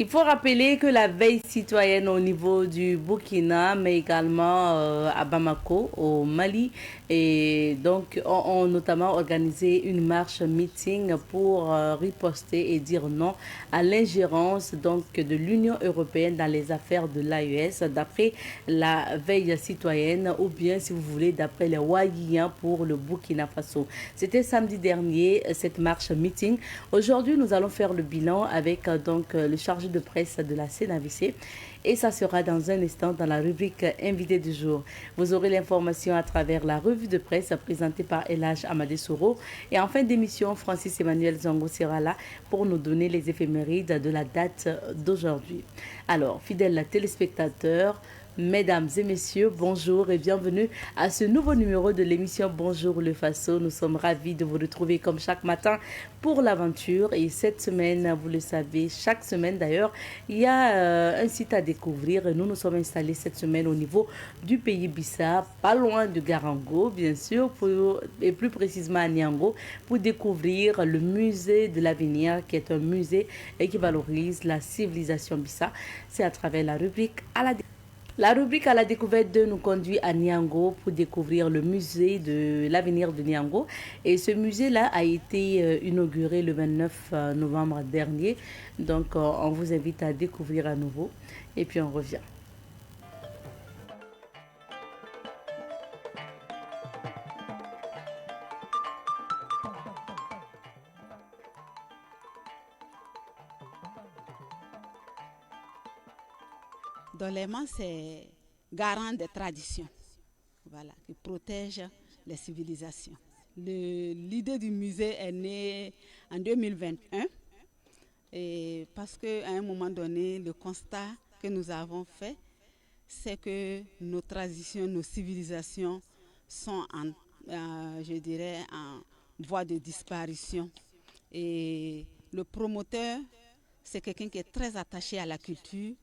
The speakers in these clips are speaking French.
Il faut rappeler que la veille citoyenne au niveau du Burkina, mais également à Bamako, au Mali, et donc ont notamment organisé une marche meeting pour riposter et dire non à l'ingérence donc de l'Union européenne dans les affaires de l'AES, d'après la veille citoyenne, ou bien si vous voulez d'après les Wahyiens pour le Burkina Faso. C'était samedi dernier cette marche meeting. Aujourd'hui, nous allons faire le bilan avec donc le chargé de presse de la CNAVC et ça sera dans un instant dans la rubrique invité du jour. Vous aurez l'information à travers la revue de presse présentée par Elhaj Amadé Soro et en fin d'émission, Francis Emmanuel Zongo sera là pour nous donner les éphémérides de la date d'aujourd'hui. Alors, fidèles téléspectateurs, mesdames et messieurs, bonjour et bienvenue à ce nouveau numéro de l'émission Bonjour le Faso. Nous sommes ravis de vous retrouver comme chaque matin pour l'aventure. Et cette semaine, vous le savez, chaque semaine d'ailleurs, il y a un site à découvrir. Nous sommes installés cette semaine au niveau du pays Bissa, pas loin de Garango, bien sûr, et plus précisément à Niango, pour découvrir le musée de l'avenir, qui est un musée qui valorise la civilisation Bissa. C'est à travers la rubrique à la découverte nous conduit à Niango pour découvrir le musée de l'avenir de Niango. Et ce musée-là a été inauguré le 29 novembre dernier. Donc, on vous invite à découvrir à nouveau. Et puis, on revient. Doléma, c'est garant des traditions, voilà, qui protège les civilisations. L'idée du musée est née en 2021 et parce qu'à un moment donné, le constat que nous avons fait, c'est que nos traditions, nos civilisations sont je dirais, en voie de disparition. Et le promoteur, c'est quelqu'un qui est très attaché à la culture,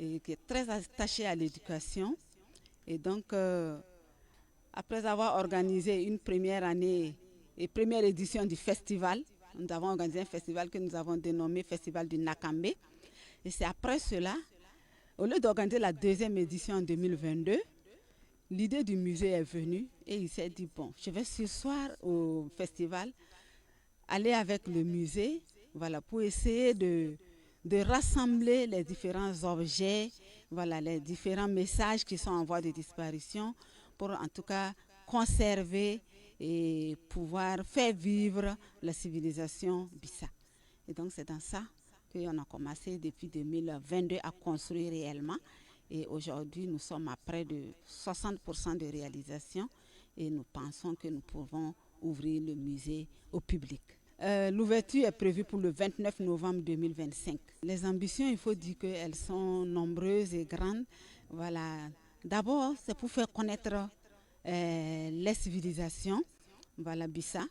et qui est très attaché à l'éducation. Et donc, après avoir organisé une première année et première édition du festival, nous avons organisé un festival que nous avons dénommé Festival du Nakambe. Et c'est après cela, au lieu d'organiser la deuxième édition en 2022, l'idée du musée est venue et il s'est dit, bon, je vais ce soir au festival aller avec le musée, voilà, pour essayer de rassembler les différents objets, voilà, les différents messages qui sont en voie de disparition pour en tout cas conserver et pouvoir faire vivre la civilisation Bissa. Et donc c'est dans ça qu'on a commencé depuis 2022 à construire réellement. Et aujourd'hui, nous sommes à près de 60% de réalisation et nous pensons que nous pouvons ouvrir le musée au public. L'ouverture est prévue pour le 29 novembre 2025. Les ambitions, il faut dire qu'elles sont nombreuses et grandes. Voilà. D'abord, c'est pour faire connaître les civilisations, voilà, Bissa,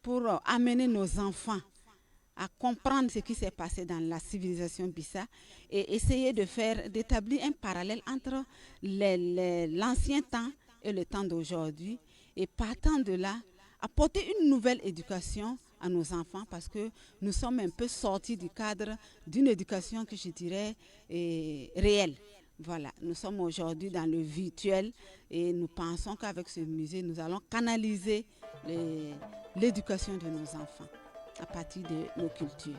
pour amener nos enfants à comprendre ce qui s'est passé dans la civilisation Bissa et essayer d'établir un parallèle entre l'ancien temps et le temps d'aujourd'hui. Et partant de là, apporter une nouvelle éducation à nos enfants parce que nous sommes un peu sortis du cadre d'une éducation que je dirais réelle. Voilà, nous sommes aujourd'hui dans le virtuel et nous pensons qu'avec ce musée, nous allons canaliser l'éducation de nos enfants à partir de nos cultures.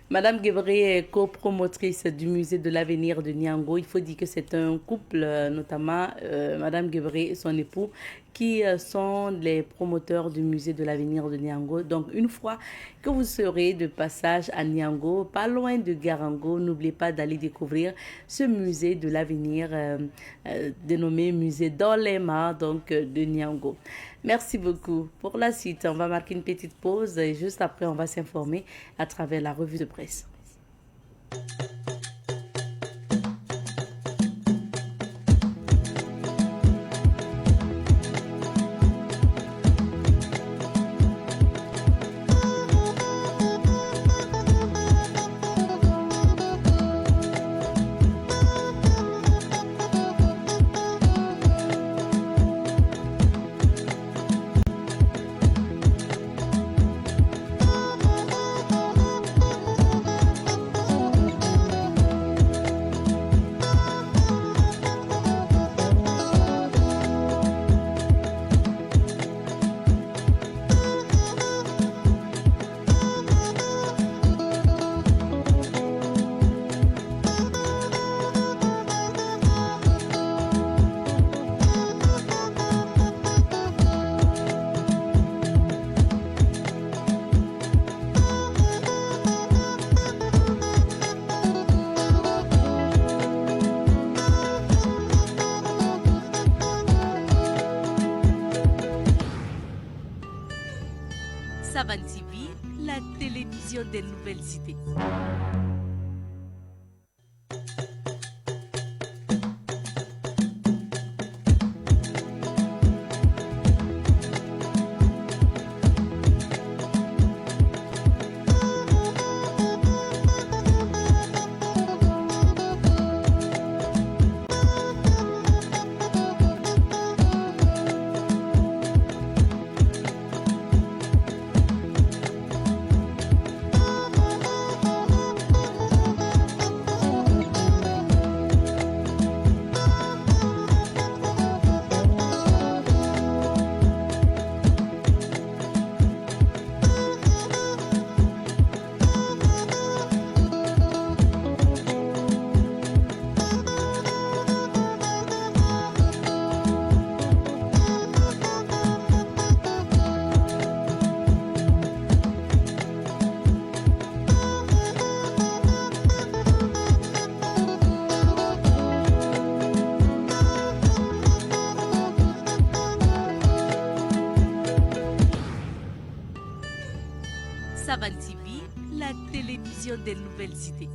Madame Guébré est copromotrice du musée de l'avenir de Niango. Il faut dire que c'est un couple, notamment Madame Guébré et son époux, qui sont les promoteurs du musée de l'avenir de Niango. Donc, une fois que vous serez de passage à Niango, pas loin de Garango, n'oubliez pas d'aller découvrir ce musée de l'avenir dénommé Musée Dolema, donc de Niango. Merci beaucoup. Pour la suite, on va marquer une petite pause et juste après, on va s'informer à travers la revue de presse. télévision des nouvelles idées. Savan TV, la télévision des nouvelles idées.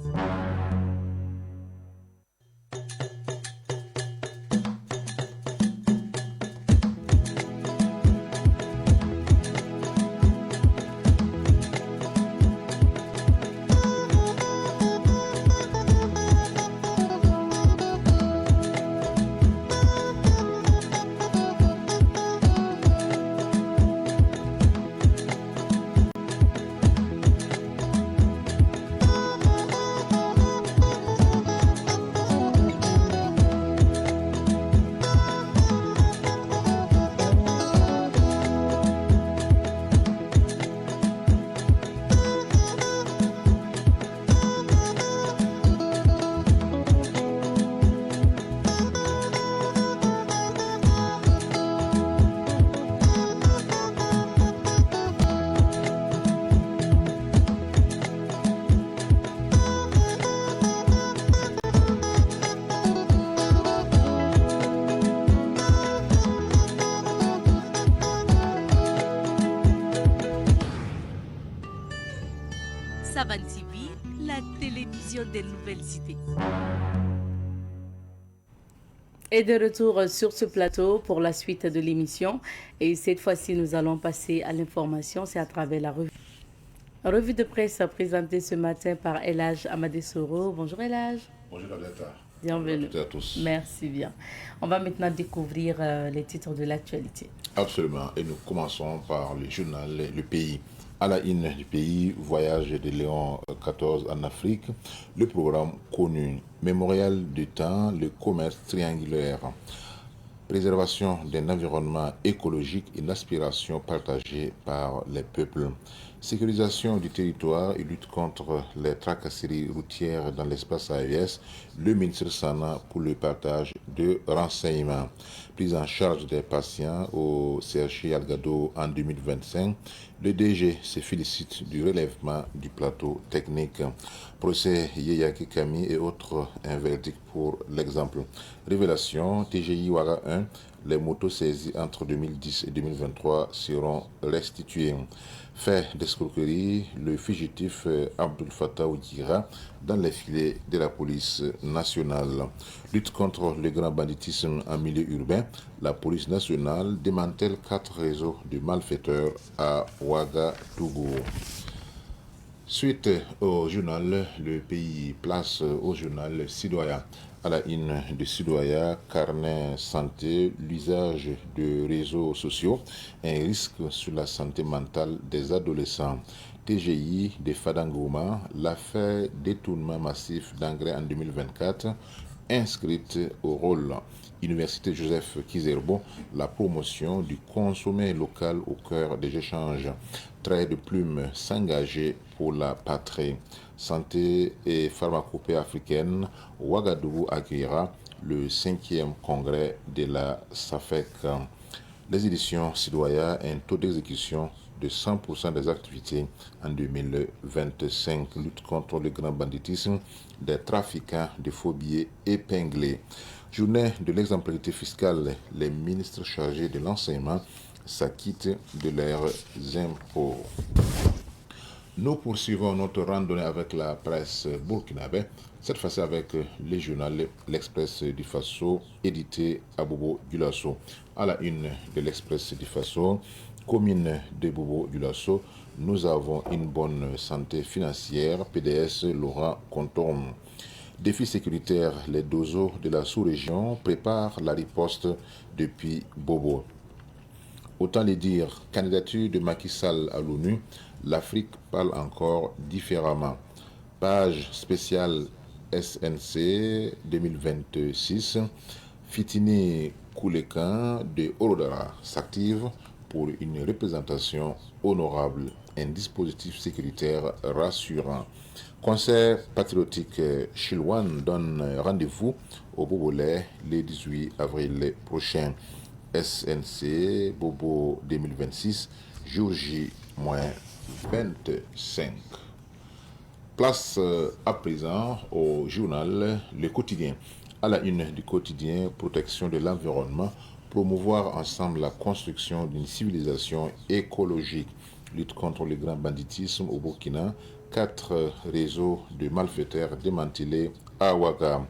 Savan TV, la télévision des nouvelles idées. Et de retour sur ce plateau pour la suite de l'émission. Et cette fois-ci, nous allons passer à l'information. C'est à travers la revue. Revue de presse présentée ce matin par Elhaj Amadesoro. Bonjour Elhaj. Bonjour Agatha. Bienvenue. Bonjour à tous. Merci bien. On va maintenant découvrir les titres de l'actualité. Absolument. Et nous commençons par le journal Le Pays. À la une du pays, voyage de Léon XIV en Afrique, le programme connu, mémorial du temps, le commerce triangulaire, préservation d'un environnement écologique, une aspiration partagée par les peuples, sécurisation du territoire et lutte contre les tracasseries routières dans l'espace AES, le ministre Sana pour le partage de renseignements, prise en charge des patients au CHI Algado en 2025, le DG se félicite du relèvement du plateau technique. Procès Yeyaki Kami et autres, un verdict pour l'exemple. Révélation, TGI Ouaga 1, les motos saisies entre 2010 et 2023 seront restituées. Fait d'escroquerie, le fugitif Abdul Fattah Ouidira dans les filets de la police nationale. Lutte contre le grand banditisme en milieu urbain, la police nationale démantèle 4 réseaux de malfaiteurs à Ouagadougou. Suite au journal Le Pays, place au journal Citoyen. À la une de Citoyen, carnet santé, l'usage de réseaux sociaux, un risque sur la santé mentale des adolescents. TGI de Fadangoma, l'affaire détournement massif d'engrais en 2024, inscrite au rôle. Université Joseph Kizerbo, la promotion du consommé local au cœur des échanges. Trait de plume s'engager pour la patrie. Santé et pharmacopée africaine, Ouagadougou accueillera le 5e congrès de la SAFEC. Les éditions Citoyen, un taux d'exécution de 100% des activités en 2025. Lutte contre le grand banditisme des trafiquants de faux billets épinglés. Journée de l'exemplarité fiscale, les ministres chargés de l'enseignement s'acquittent de leurs impôts. Nous poursuivons notre randonnée avec la presse burkinabé, cette fois-ci avec le journal L'Express du Faso, édité à Bobo Dioulasso. À la une de l'Express du Faso, commune de Bobo Dioulasso, nous avons une bonne santé financière, PDS Laurent Contorme. Défi sécuritaire, les dozos de la sous-région préparent la riposte depuis Bobo. Autant le dire, candidature de Macky Sall à l'ONU, l'Afrique parle encore différemment. Page spéciale SNC 2026, Fitini Koulekan de Orodara s'active pour une représentation honorable, un dispositif sécuritaire rassurant. Concert patriotique Chilwan donne rendez-vous au Bobolais le 18 avril prochain. SNC Bobo 2026, jour J-25. Place à présent au journal Le Quotidien. À la une du quotidien, protection de l'environnement, promouvoir ensemble la construction d'une civilisation écologique, lutte contre le grand banditisme au Burkina, 4 réseaux de malfaiteurs démantelés à Ouaga.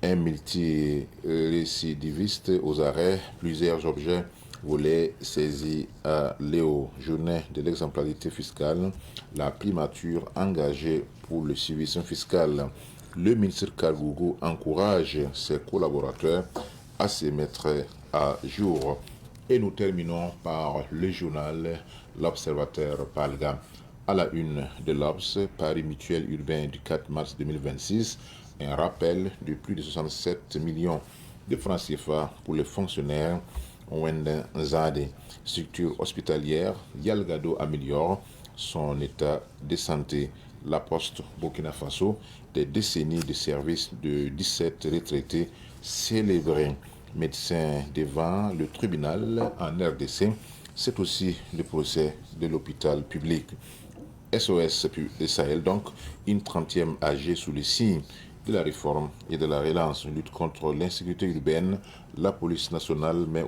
Un multirécidiviste aux arrêts, plusieurs objets volés saisis à Léo. Journée de l'exemplarité fiscale, la primature engagée pour le civisme fiscal. Le ministre Kagougou encourage ses collaborateurs à se mettre à jour. Et nous terminons par le journal L'Observateur Palga. À la une de l'Obs, Paris Mutuel Urbain du 4 mars 2026, un rappel de plus de 67 millions de francs CFA pour les fonctionnaires Wenden Zade. Structure hospitalière, Yalgado améliore son état de santé. La Poste Burkina Faso, des décennies de service de 17 retraités célébrés. Médecins devant le tribunal en RDC, c'est aussi le procès de l'hôpital public. SOS Sahel, donc une 30e AG sous le signe de la réforme et de la relance, lutte contre l'insécurité urbaine. La police nationale met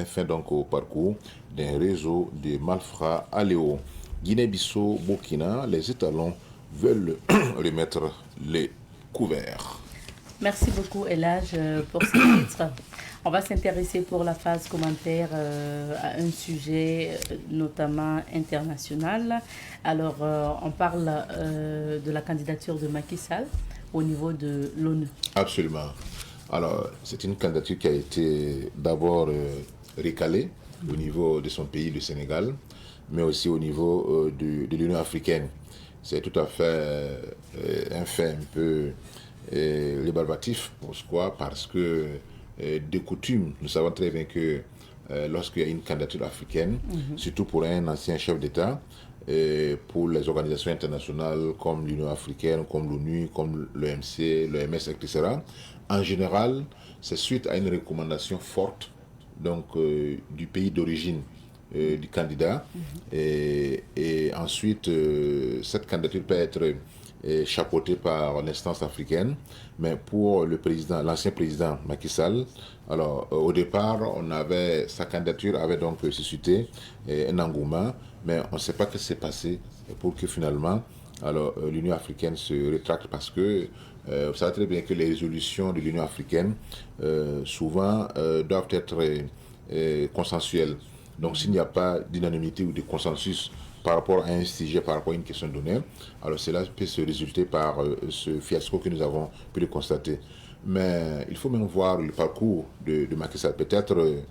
fin donc au parcours d'un réseau de malfrats à Léo. Guinée-Bissau, Burkina, les étalons veulent remettre les couverts. Merci beaucoup, Elage, pour ce titre. On va s'intéresser pour la phase commentaire à un sujet notamment international. Alors, on parle de la candidature de Macky Sall au niveau de l'ONU. Absolument. Alors, c'est une candidature qui a été d'abord recalée au niveau de son pays, le Sénégal, mais aussi au niveau de l'Union africaine. C'est tout à fait un fait un peu rébarbatif. Pourquoi? Parce que de coutume, nous savons très bien que lorsqu'il y a une candidature africaine, surtout pour un ancien chef d'État, pour les organisations internationales comme l'Union africaine, comme l'ONU, comme l'OMC, l'OMS, etc., en général, c'est suite à une recommandation forte donc, du pays d'origine du candidat. Et ensuite, cette candidature peut être chapeautée par l'instance africaine. Mais pour le président, l'ancien président Macky Sall, alors au départ, sa candidature avait donc suscité un engouement, mais on ne sait pas ce qui s'est passé pour que finalement, alors l'Union africaine se rétracte parce que vous savez très bien que les résolutions de l'Union africaine souvent doivent être consensuelles. Donc s'il n'y a pas d'unanimité ou de consensus par rapport à un sujet, par rapport à une question donnée, alors cela peut se résulter par ce fiasco que nous avons pu le constater. Mais il faut même voir le parcours de Macky Sall. Peut-être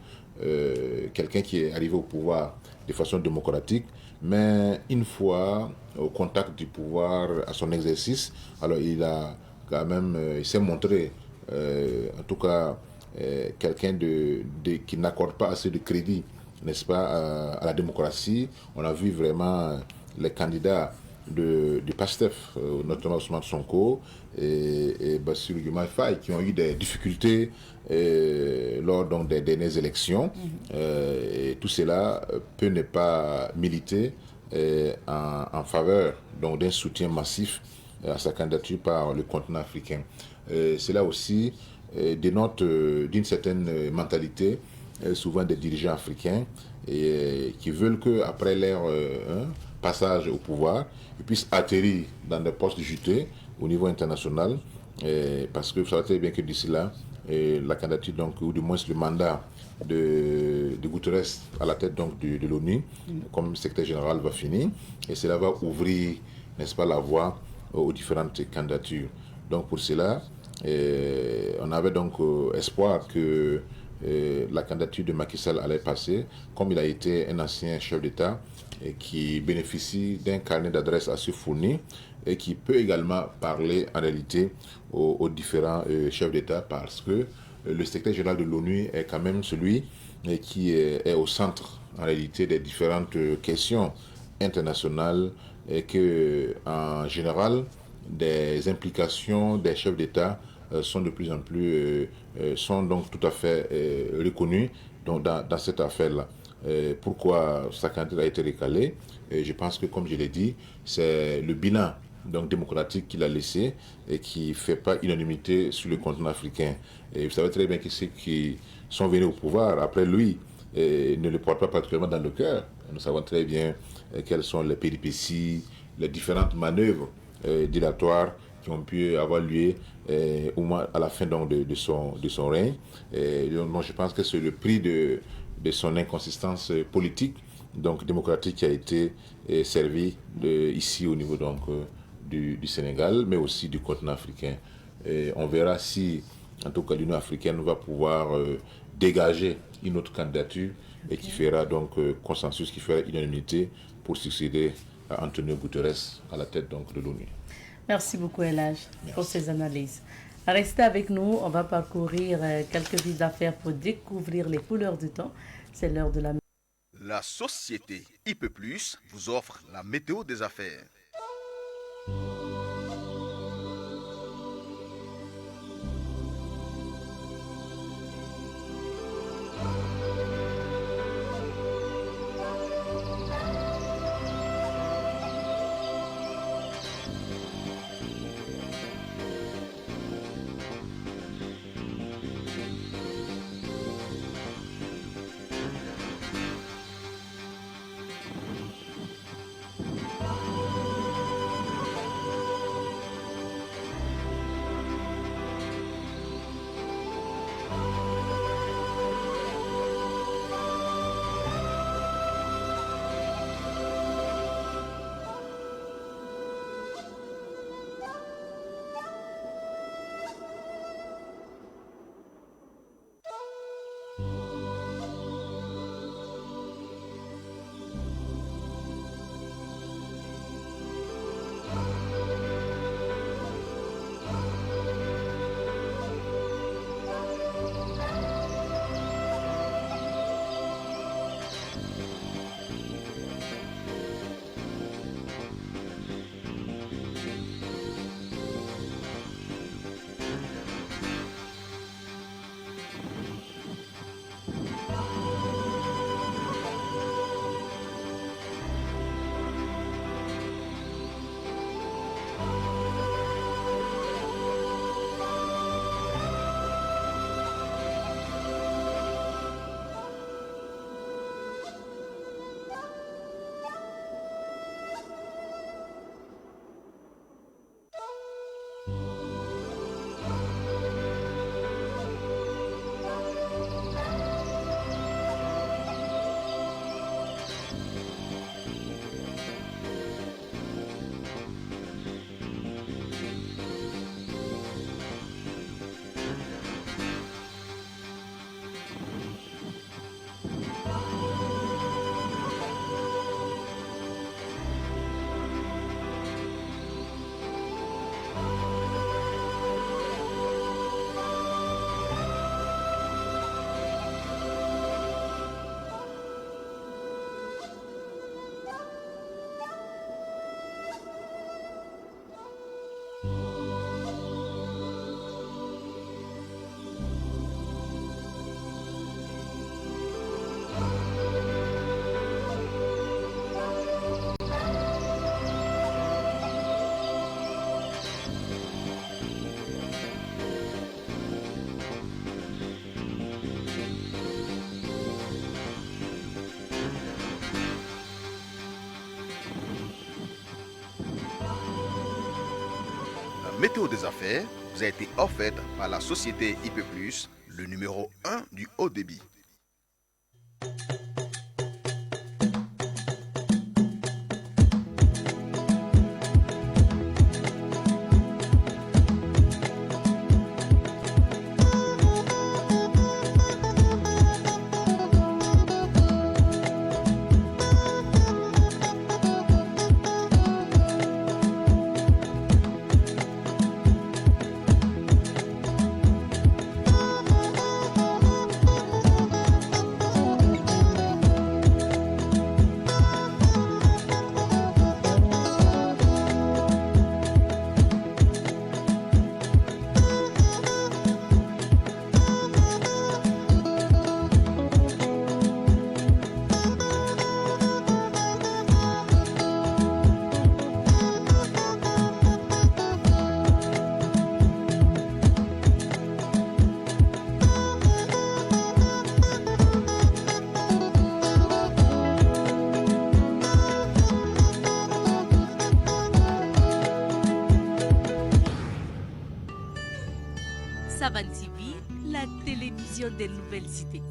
quelqu'un qui est arrivé au pouvoir de façon démocratique, mais une fois au contact du pouvoir à son exercice, alors il a quand même, il s'est montré, en tout cas, quelqu'un qui n'accorde pas assez de crédit, n'est-ce pas, à la démocratie. On a vu vraiment les candidats du PASTEF, notamment Ousmane Sonko et Bassirou Diomaye Faye, qui ont eu des difficultés lors donc, des dernières élections. Et tout cela peut ne pas militer en faveur d'un soutien massif à sa candidature par le continent africain. Cela aussi dénote d'une certaine mentalité, souvent des dirigeants africains, qui veulent qu'après leur passage au pouvoir, il puisse atterrir dans des postes juteux au niveau international, parce que vous savez très bien que d'ici là, la candidature, donc, ou du moins le mandat de Guterres à la tête donc, de l'ONU, comme secrétaire général, va finir, et cela va ouvrir, n'est-ce pas, la voie aux différentes candidatures. Donc pour cela, on avait donc espoir que la candidature de Macky Sall allait passer, comme il a été un ancien chef d'État et qui bénéficie d'un carnet d'adresses assez fourni et qui peut également parler en réalité aux différents chefs d'État, parce que le secrétaire général de l'ONU est quand même celui qui est au centre en réalité des différentes questions internationales, et que en général des implications des chefs d'État sont de plus en plus sont donc tout à fait reconnues dans cette affaire-là. Pourquoi sa candidature a été recalée? Je pense que, comme je l'ai dit, c'est le bilan donc démocratique qu'il a laissé et qui ne fait pas unanimité sur le continent africain. Et vous savez très bien que ceux qui sont venus au pouvoir après lui ne le portent pas particulièrement dans le cœur. Nous savons très bien quelles sont les péripéties, les différentes manœuvres dilatoires qui ont pu avoir lieu au moins à la fin donc, de son règne. Donc, je pense que c'est le prix de son inconsistance politique, donc démocratique, qui a été servi ici au niveau donc, du Sénégal, mais aussi du continent africain. Et on verra si, en tout cas, l'Union africaine va pouvoir dégager une autre candidature et qui fera donc consensus, qui fera unanimité pour succéder à Antonio Guterres à la tête donc, de l'ONU. Merci beaucoup, El Hadj, pour ces analyses. Restez avec nous, on va parcourir quelques villes d'affaires pour découvrir les couleurs du temps. C'est l'heure de la... La société IP+ vous offre la météo des affaires. météo des affaires vous a été offerte par la société IP+, le numéro 1 du haut débit. Savan TV, la télévision des nouvelles cités.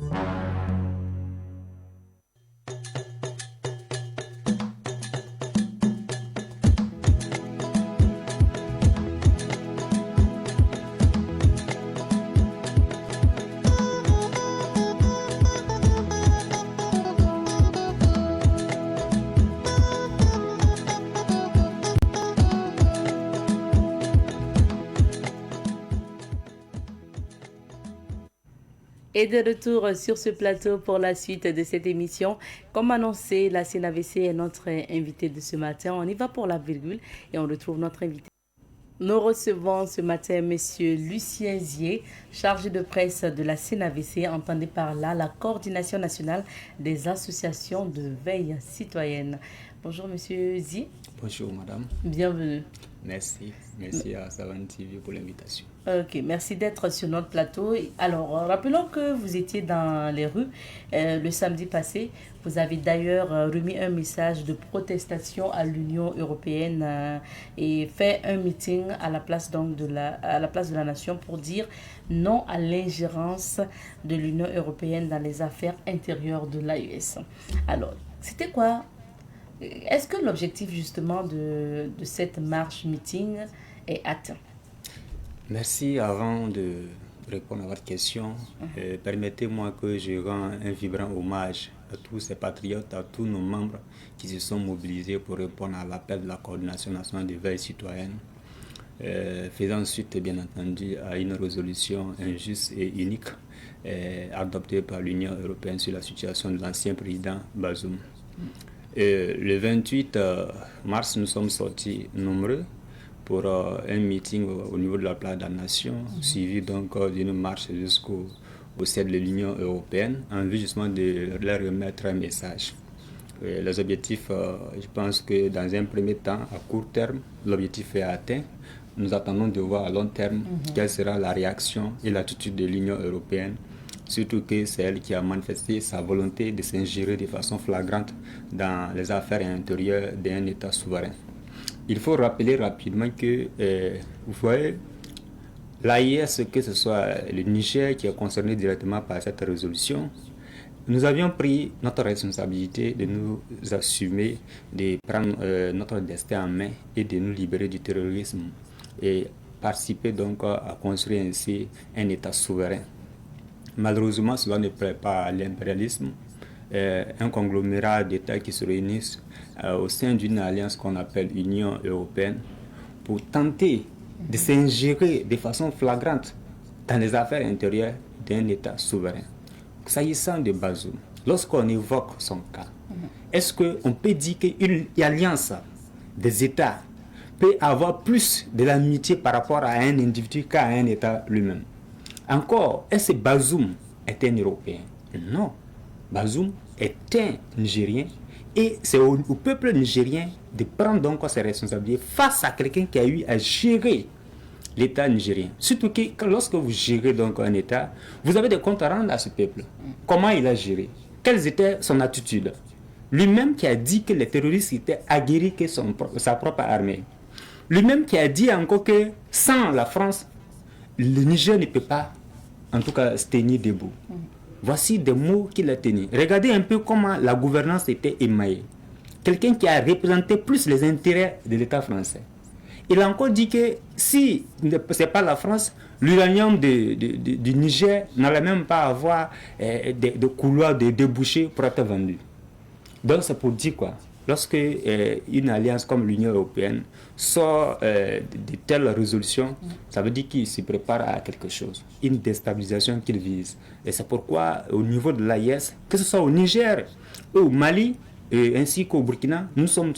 Et de retour sur ce plateau pour la suite de cette émission. Comme annoncé, la CNAVC est notre invité de ce matin. On y va pour la virgule et on retrouve notre invité. Nous recevons ce matin M. Lucien Zier, chargé de presse de la CNAVC, entendez par là la coordination nationale des associations de veille citoyenne. Bonjour M. Zier. Bonjour madame. Bienvenue. Merci à Savan TV pour l'invitation. Ok, merci d'être sur notre plateau. Alors, rappelons que vous étiez dans les rues le samedi passé. Vous avez d'ailleurs remis un message de protestation à l'Union européenne et fait un meeting à la place donc de la nation pour dire non à l'ingérence de l'Union européenne dans les affaires intérieures de l'AES. Alors, c'était quoi? Est-ce que l'objectif justement de cette marche meeting est atteint? Merci. Avant de répondre à votre question, permettez-moi que je rende un vibrant hommage à tous ces patriotes, à tous nos membres qui se sont mobilisés pour répondre à l'appel de la coordination nationale de veille citoyenne, faisant suite bien entendu à une résolution injuste et unique adoptée par l'Union européenne sur la situation de l'ancien président Bazoum. Le 28 mars, nous sommes sortis nombreux pour un meeting au niveau de la place de la Nation, suivi donc d'une marche jusqu'au siège de l'Union européenne, en vue justement de leur remettre un message. Les objectifs, je pense que dans un premier temps, à court terme, l'objectif est atteint. Nous attendons de voir à long terme quelle sera la réaction et l'attitude de l'Union européenne, surtout que c'est elle qui a manifesté sa volonté de s'ingérer de façon flagrante dans les affaires intérieures d'un État souverain. Il faut rappeler rapidement que, vous voyez, l'AIS, que ce soit le Niger qui est concerné directement par cette résolution, nous avions pris notre responsabilité de nous assumer, de prendre notre destin en main et de nous libérer du terrorisme et participer donc à construire ainsi un État souverain. Malheureusement, cela ne plaît pas à l'impérialisme, un conglomérat d'États qui se réunissent au sein d'une alliance qu'on appelle Union européenne pour tenter de s'ingérer de façon flagrante dans les affaires intérieures d'un État souverain. S'agissant de Bazoum, lorsqu'on évoque son cas, est-ce qu'on peut dire qu'une alliance des États peut avoir plus de l'amitié par rapport à un individu qu'à un État lui-même? Encore, est-ce que Bazoum est un Européen? Non. Bazoum est un Nigérien et c'est au peuple nigérien de prendre donc ses responsabilités face à quelqu'un qui a eu à gérer l'État nigérien. Surtout que lorsque vous gérez donc un État, vous avez des comptes à rendre à ce peuple. Comment il a géré? Quelle était son attitude? Lui-même qui a dit que les terroristes étaient aguerris que sa propre armée. lui-même qui a dit encore que sans la France, le Niger ne peut pas, en tout cas, se tenir debout. Voici des mots qu'il a tenus. Regardez un peu comment la gouvernance était émaillée. Quelqu'un qui a représenté plus les intérêts de l'État français. Il a encore dit que si ce n'est pas la France, l'uranium du Niger n'allait même pas avoir de couloirs de débouchés pour être vendu. Donc c'est pour dire quoi? Lorsque une alliance comme l'Union européenne sort de telles résolutions, ça veut dire qu'il se prépare à quelque chose, une déstabilisation qu'il vise. Et c'est pourquoi au niveau de l'AIS, que ce soit au Niger, au Mali, ainsi qu'au Burkina, nous sommes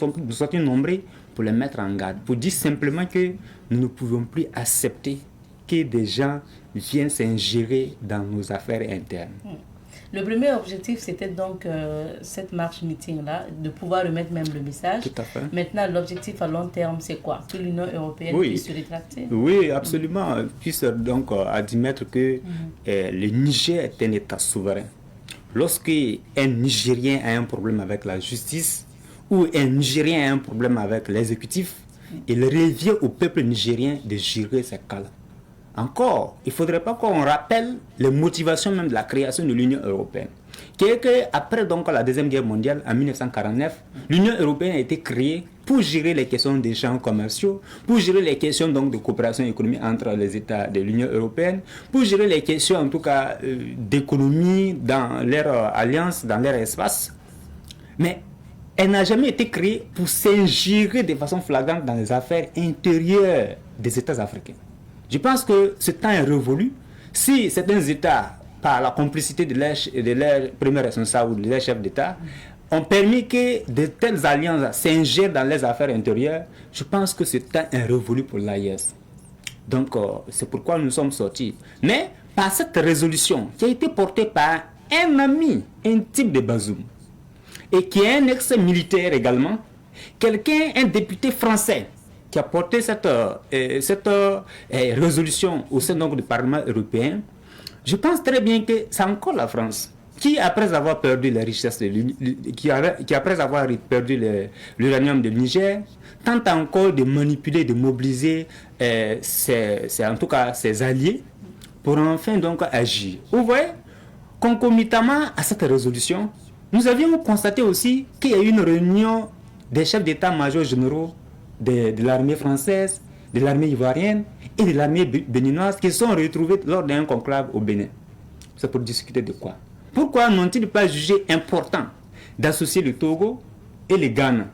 nombreux pour les mettre en garde, pour dire simplement que nous ne pouvons plus accepter que des gens viennent s'ingérer dans nos affaires internes. Le premier objectif, c'était donc cette marche-meeting-là, de pouvoir remettre même le message. Tout à fait. Maintenant, l'objectif à long terme, c'est quoi? Que l'Union européenne puisse se rétracter? Oui, absolument. Puisse donc admettre que le Niger est un État souverain. Lorsqu'un Nigérien a un problème avec la justice ou un Nigérien a un problème avec l'exécutif, il revient au peuple nigérien de gérer ces cas-là. Encore, il ne faudrait pas qu'on rappelle les motivations même de la création de l'Union européenne. Qui est qu'après donc la Deuxième Guerre mondiale, en 1949, l'Union européenne a été créée pour gérer les questions d'échanges commerciaux, pour gérer les questions donc de coopération économique entre les États de l'Union européenne, pour gérer les questions en tout cas d'économie dans leur alliance, dans leur espace. Mais elle n'a jamais été créée pour s'ingérer de façon flagrante dans les affaires intérieures des États africains. Je pense que ce temps est révolu. Si certains États, par la complicité de leurs premiers responsables ou de leurs chefs d'État, ont permis que de telles alliances s'ingèrent dans les affaires intérieures, je pense que ce temps est révolu pour l'AIS. Donc, c'est pourquoi nous sommes sortis. Mais par cette résolution qui a été portée par un ami intime de Bazoum, et qui est un ex-militaire également, un député français, qui a porté cette résolution au sein donc, du Parlement européen, je pense très bien que c'est encore la France qui, après avoir perdu les richesses, après avoir perdu l'uranium de Niger, tente encore de manipuler, de mobiliser en tout cas ses alliés pour enfin donc agir. Vous voyez, concomitamment à cette résolution, nous avions constaté aussi qu'il y a eu une réunion des chefs d'état-major généraux de l'armée française, de l'armée ivoirienne et de l'armée béninoise qui sont retrouvés lors d'un conclave au Bénin. C'est pour discuter de quoi? Pourquoi n'ont-ils pas jugé important d'associer le Togo et le Ghana?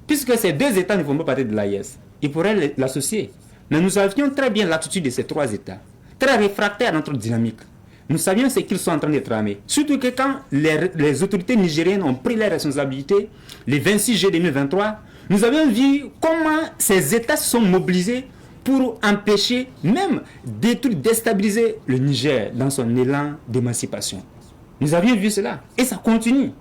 Puisque ces deux États ne font pas partie de l'AIS, ils pourraient l'associer. Mais nous savions très bien l'attitude de ces trois États, très réfractaires à notre dynamique. Nous savions ce qu'ils sont en train de tramer. Surtout que quand les autorités nigériennes ont pris leurs responsabilités, le 26 juillet 2023, nous avions vu comment ces États se sont mobilisés pour empêcher, même déstabiliser le Niger dans son élan d'émancipation. Nous avions vu cela et ça continue.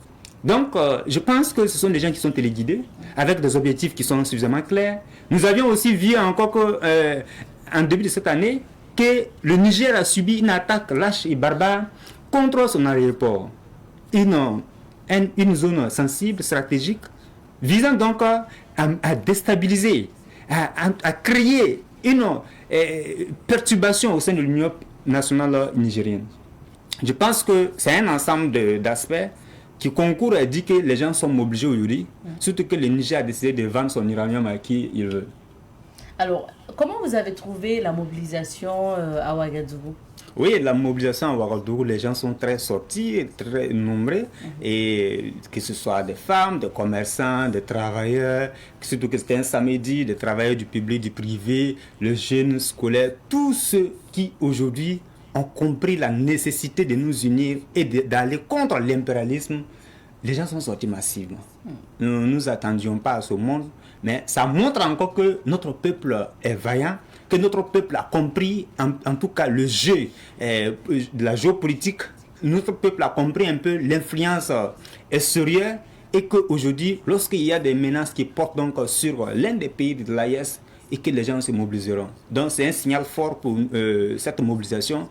Donc, je pense que ce sont des gens qui sont téléguidés, avec des objectifs qui sont suffisamment clairs. Nous avions aussi vu encore qu'en début de cette année, que le Niger a subi une attaque lâche et barbare contre son aéroport. Une zone sensible, stratégique, visant donc à déstabiliser, à créer une perturbation au sein de l'Union nationale nigérienne. Je pense que c'est un ensemble d'aspects qui concourent à dire que les gens sont mobilisés aujourd'hui, surtout que le Niger a décidé de vendre son uranium à qui il veut. Alors, comment vous avez trouvé la mobilisation à Ouagadougou? Oui, la mobilisation à Ouagadougou, les gens sont très sortis, très nombreux, et que ce soit des femmes, des commerçants, des travailleurs, surtout que c'était un samedi, des travailleurs du public, du privé, les jeunes scolaires, tous ceux qui aujourd'hui ont compris la nécessité de nous unir et d'aller contre l'impérialisme, les gens sont sortis massivement. Nous ne nous attendions pas à ce monde, mais ça montre encore que notre peuple est vaillant, que notre peuple a compris en tout cas le jeu de la géopolitique. Notre peuple a compris un peu l'influence extérieure et qu'aujourd'hui, lorsqu'il y a des menaces qui portent donc sur l'un des pays de l'AIS, et que les gens se mobiliseront. Donc c'est un signal fort pour cette mobilisation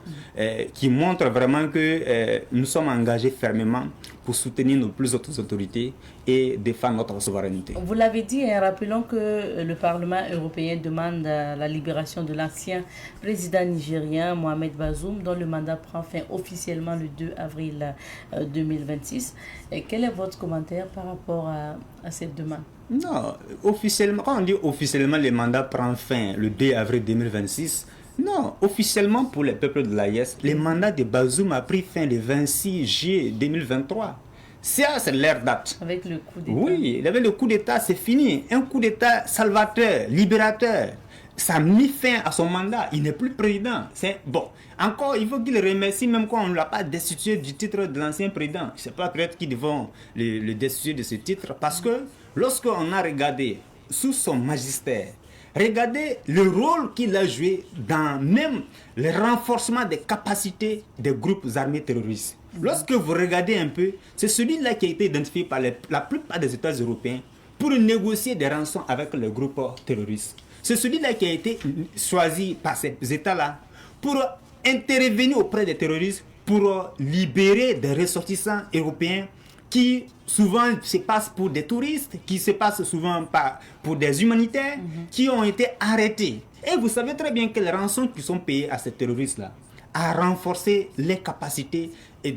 qui montre vraiment que nous sommes engagés fermement pour soutenir nos plus hautes autorités et défendre notre souveraineté. Vous l'avez dit, hein, rappelons que le Parlement européen demande la libération de l'ancien président nigérien Mohamed Bazoum, dont le mandat prend fin officiellement le 2 avril 2026. Et quel est votre commentaire par rapport à cette demande? Non, officiellement, quand on dit officiellement le mandat prend fin le 2 avril 2026, non, officiellement pour les peuples de l'AES, le mandat de Bazoum a pris fin le 26 juillet 2023. Ça, c'est leur date. Avec le coup d'État. Oui, avec le coup d'État, c'est fini. Un coup d'État salvateur, libérateur. Ça a mis fin à son mandat. Il n'est plus président. C'est bon. Encore, il faut qu'il remercie, même quand on ne l'a pas destitué du titre de l'ancien président. Je ne sais pas peut-être qu'ils vont le destituer de ce titre. Parce que lorsqu'on a regardé sous son magistère, regardez le rôle qu'il a joué dans même le renforcement des capacités des groupes armés terroristes. Lorsque vous regardez un peu, c'est celui-là qui a été identifié par la plupart des États européens pour négocier des rançons avec les groupes terroristes. C'est celui-là qui a été choisi par ces États-là pour intervenir auprès des terroristes, pour libérer des ressortissants européens qui souvent se passent pour des touristes, qui se passent souvent pour des humanitaires, qui ont été arrêtés. Et vous savez très bien que les rançons qui sont payées à ces terroristes-là a renforcé les capacités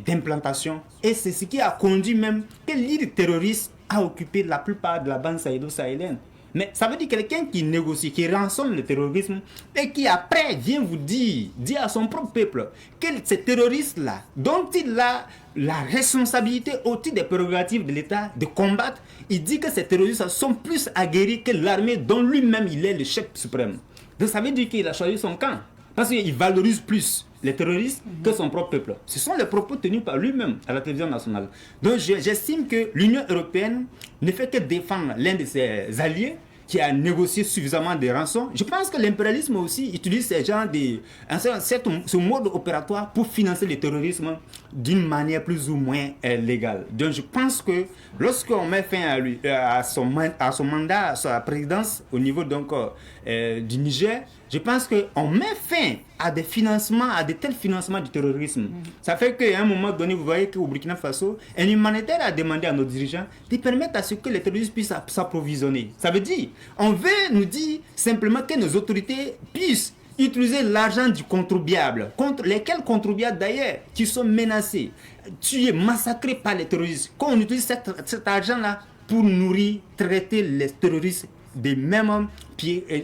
d'implantation. Et c'est ce qui a conduit même que l'île terroriste a occupé la plupart de la bande sahélo-sahélienne. Mais ça veut dire quelqu'un qui négocie, qui rançonne le terrorisme et qui après vient vous dire à son propre peuple que ces terroristes-là, dont il a la responsabilité au titre des prérogatives de l'État de combattre, il dit que ces terroristes sont plus aguerris que l'armée dont lui-même il est le chef suprême. Donc ça veut dire qu'il a choisi son camp. Parce qu'il valorise plus les terroristes que son propre peuple. Ce sont les propos tenus par lui-même à la télévision nationale. Donc j'estime que l'Union européenne ne fait que défendre l'un de ses alliés qui a négocié suffisamment de rançons. Je pense que l'impérialisme aussi utilise ce mode opératoire pour financer le terrorisme d'une manière plus ou moins légale. Donc je pense que lorsqu'on met fin à son mandat, à sa présidence au niveau du Niger, je pense qu'on met fin à des financements, à de tels financements du terrorisme. Ça fait qu'à un moment donné, vous voyez qu'au Burkina Faso, un humanitaire a demandé à nos dirigeants de permettre à ce que les terroristes puissent s'approvisionner. Ça veut dire, on veut nous dire simplement que nos autorités puissent utiliser l'argent du contribuable, contre lesquels contribuables d'ailleurs, qui sont menacés, tués, massacrés par les terroristes. Quand on utilise cet argent-là pour nourrir, traiter les terroristes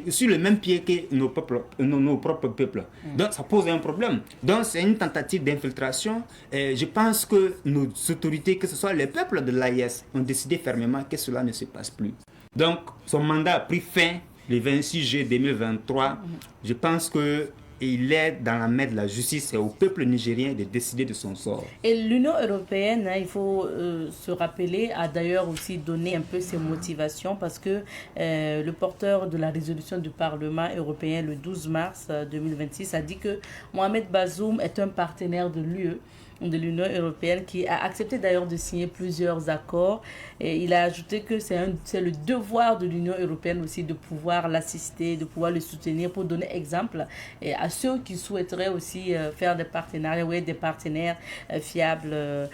sur le même pied que nos propres peuples. Donc ça pose un problème. Donc c'est une tentative d'infiltration. Je pense que nos autorités, que ce soit les peuples de l'AES, ont décidé fermement que cela ne se passe plus. Donc son mandat a pris fin le 26 juillet 2023. Je pense que il est dans la main de la justice et au peuple nigérien de décider de son sort. Et l'Union européenne, il faut se rappeler, a d'ailleurs aussi donné un peu ses motivations parce que le porteur de la résolution du Parlement européen le 12 mars 2026 a dit que Mohamed Bazoum est un partenaire de l'UE, de l'Union européenne, qui a accepté d'ailleurs de signer plusieurs accords. Et il a ajouté que c'est le devoir de l'Union européenne aussi de pouvoir l'assister, de pouvoir le soutenir pour donner exemple à ceux qui souhaiteraient aussi faire des partenariats, des partenaires fiables,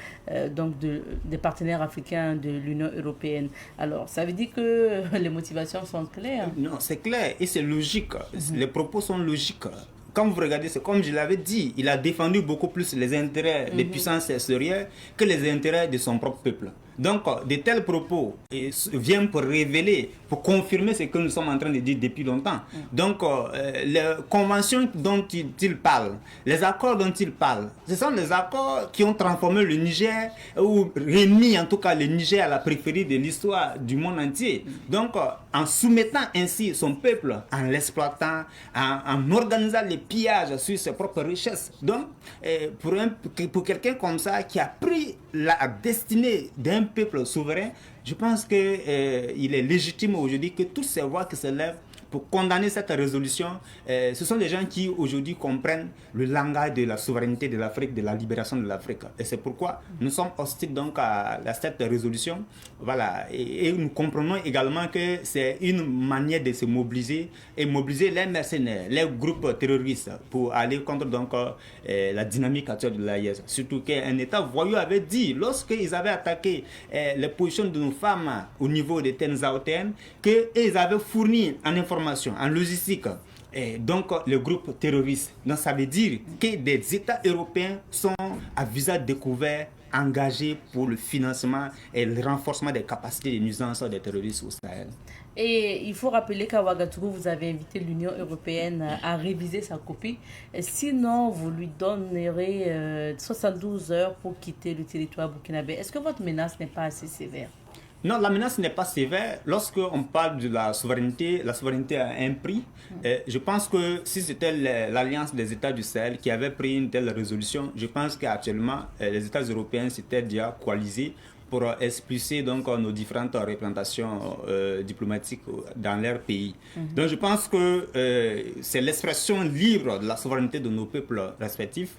donc des partenaires africains de l'Union européenne. Alors, ça veut dire que les motivations sont claires. Non, c'est clair et c'est logique. Les propos sont logiques. Quand vous regardez, c'est comme je l'avais dit, il a défendu beaucoup plus les intérêts des puissances extérieures que les intérêts de son propre peuple. Donc, de tels propos viennent pour révéler, pour confirmer ce que nous sommes en train de dire depuis longtemps. Donc, les conventions dont il parle, les accords dont il parle, ce sont les accords qui ont transformé le Niger, ou remis en tout cas le Niger à la périphérie de l'histoire du monde entier. Donc, en soumettant ainsi son peuple, en l'exploitant, en organisant les pillages sur ses propres richesses. Donc, pour quelqu'un comme ça qui a pris la destinée d'un peuple souverain, je pense qu'il est légitime aujourd'hui que toutes ces voix qui se lèvent pour condamner cette résolution. Ce sont des gens qui aujourd'hui comprennent le langage de la souveraineté de l'Afrique, de la libération de l'Afrique. Et c'est pourquoi nous sommes hostiles donc à cette résolution. Voilà. Et nous comprenons également que c'est une manière de se mobiliser et mobiliser les mercenaires, les groupes terroristes pour aller contre donc la dynamique actuelle de l'AIS. Surtout qu'un État voyou avait dit, lorsqu'ils avaient attaqué les positions de nos femmes au niveau des Tenzaoten, qu'ils avaient fourni en information, en logistique, et donc le groupe terroriste. Donc ça veut dire que des États européens sont à visage découvert engagés pour le financement et le renforcement des capacités de nuisance des terroristes au Sahel. Et il faut rappeler qu'à Ouagadougou, vous avez invité l'Union européenne à réviser sa copie. Sinon, vous lui donnerez 72 heures pour quitter le territoire burkinabé. Est-ce que votre menace n'est pas assez sévère? Non, la menace n'est pas sévère. Lorsqu'on parle de la souveraineté a un prix. Je pense que si c'était l'Alliance des États du Sahel qui avait pris une telle résolution, je pense qu'actuellement, les États européens s'étaient déjà coalisés pour expulser donc nos différentes représentations diplomatiques dans leur pays. Donc je pense que c'est l'expression libre de la souveraineté de nos peuples respectifs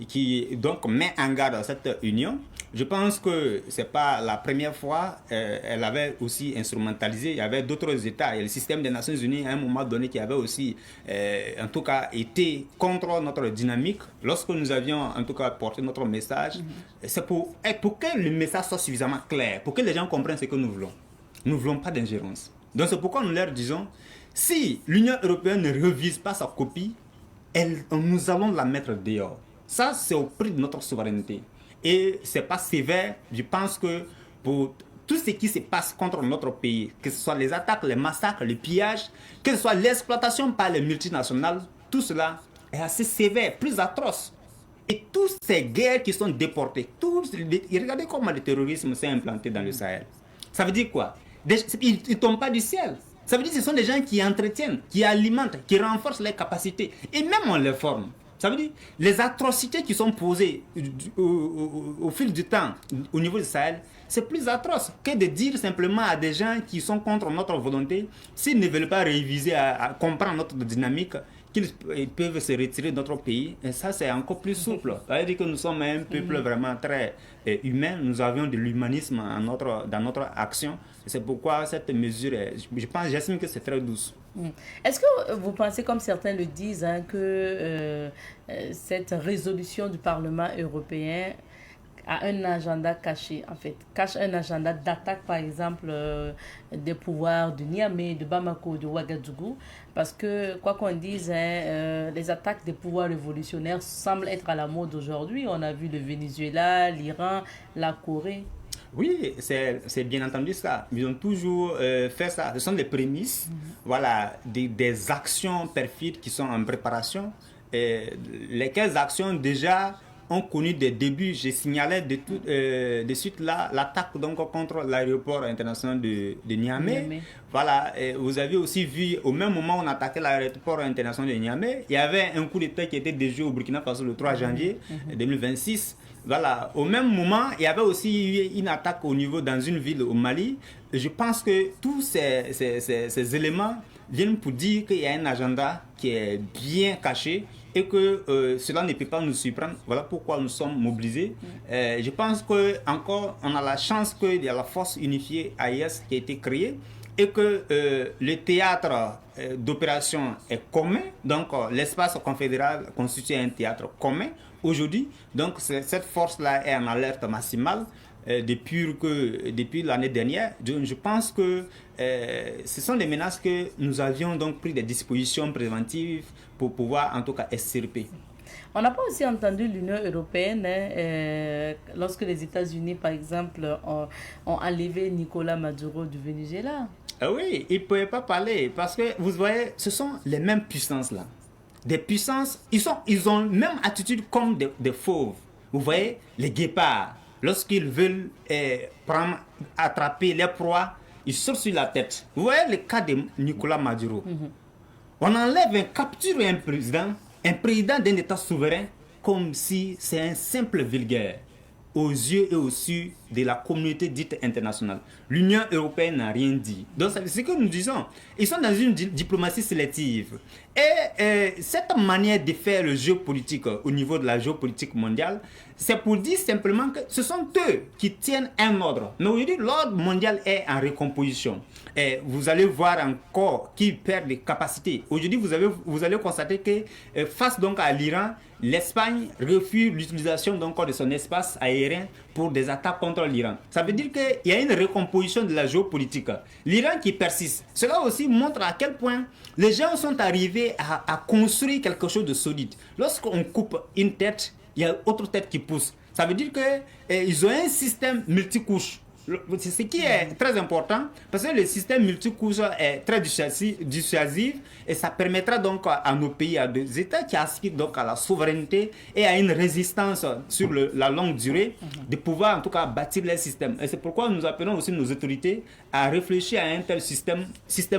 qui donc met en garde cette union. Je pense que ce n'est pas la première fois, elle avait aussi instrumentalisé, il y avait d'autres États, et le système des Nations Unies à un moment donné qui avait aussi en tout cas été contre notre dynamique. Lorsque nous avions en tout cas porté notre message, c'est pour que le message soit suffisamment clair, pour que les gens comprennent ce que nous voulons. Nous ne voulons pas d'ingérence. Donc c'est pourquoi nous leur disons, si l'Union européenne ne révise pas sa copie, nous allons la mettre dehors. Ça, c'est au prix de notre souveraineté. Et ce n'est pas sévère. Je pense que pour tout ce qui se passe contre notre pays, que ce soit les attaques, les massacres, les pillages, que ce soit l'exploitation par les multinationales, tout cela est assez sévère, plus atroce. Et toutes ces guerres qui sont déportées, regardez comment le terrorisme s'est implanté dans le Sahel. Ça veut dire quoi? Ils ne tombent pas du ciel. Ça veut dire que ce sont des gens qui entretiennent, qui alimentent, qui renforcent les capacités. Et même on les forme. Ça veut dire les atrocités qui sont posées au fil du temps au niveau du Sahel, c'est plus atroce que de dire simplement à des gens qui sont contre notre volonté, s'ils ne veulent pas réviser, à comprendre notre dynamique, qu'ils peuvent se retirer de notre pays. Et ça, c'est encore plus souple. Ça veut dire que nous sommes un peuple vraiment très humain. Nous avions de l'humanisme dans notre action. C'est pourquoi cette mesure, j'estime que c'est très douce. Est-ce que vous pensez, comme certains le disent, que cette résolution du Parlement européen a un agenda caché, en fait, cache un agenda d'attaque, par exemple, des pouvoirs de Niamey, de Bamako, de Ouagadougou, parce que, quoi qu'on dise, les attaques des pouvoirs révolutionnaires semblent être à la mode aujourd'hui. On a vu le Venezuela, l'Iran, la Corée. Oui, c'est bien entendu ça. Ils ont toujours fait ça. Ce sont des prémices, voilà, des actions perfides qui sont en préparation. Lesquelles actions déjà ont connu des débuts. J'ai signalé de suite là l'attaque donc contre l'aéroport international de Niamey. Voilà, vous avez aussi vu au même moment où on attaquait l'aéroport international de Niamey, il y avait un coup d'État qui était déjoué au Burkina Faso le 3 janvier 2026. Voilà, au même moment, il y avait aussi une attaque dans une ville au Mali. Je pense que tous ces éléments viennent pour dire qu'il y a un agenda qui est bien caché et que cela ne peut pas nous surprendre. Voilà pourquoi nous sommes mobilisés. Je pense qu'encore, on a la chance qu'il y a la force unifiée AIS qui a été créée et que le théâtre d'opération est commun. Donc, l'espace confédéral constitue un théâtre commun aujourd'hui. Donc, cette force-là est en alerte maximale depuis l'année dernière. Je pense que ce sont des menaces que nous avions donc pris des dispositions préventives pour pouvoir en tout cas extirper. On n'a pas aussi entendu l'Union européenne lorsque les États-Unis, par exemple, ont enlevé Nicolas Maduro du Venezuela. Oui, ils ne pouvaient pas parler parce que vous voyez, ce sont les mêmes puissances-là. Des puissances, ils ont même attitude comme des fauves. Vous voyez, les guépards, lorsqu'ils veulent attraper les proies, ils sautent sur la tête. Vous voyez le cas de Nicolas Maduro. On enlève, capture un président d'un État souverain comme si c'est un simple vulgaire. aux yeux et aux su de la communauté dite internationale. L'Union européenne n'a rien dit. Donc c'est ce que nous disons. Ils sont dans une diplomatie sélective. Et cette manière de faire le jeu politique au niveau de la géopolitique mondiale, c'est pour dire simplement que ce sont eux qui tiennent un ordre. Mais aujourd'hui, l'ordre mondial est en recomposition. Et vous allez voir encore qui perd des capacités. Aujourd'hui, vous allez constater que face donc à l'Iran, l'Espagne refuse l'utilisation donc de son espace aérien pour des attaques contre l'Iran. Ça veut dire qu'il y a une recomposition de la géopolitique. L'Iran qui persiste. Cela aussi montre à quel point les gens sont arrivés à construire quelque chose de solide. Lorsqu'on coupe une tête, il y a autre tête qui pousse. Ça veut dire qu'ils ont un système multicouche. C'est ce qui est très important parce que le système multicouche est très dissuasif et ça permettra donc à nos pays, à des États qui aspirent donc à la souveraineté et à une résistance sur la longue durée, de pouvoir en tout cas bâtir leur système. Et c'est pourquoi nous appelons aussi nos autorités à réfléchir à un tel système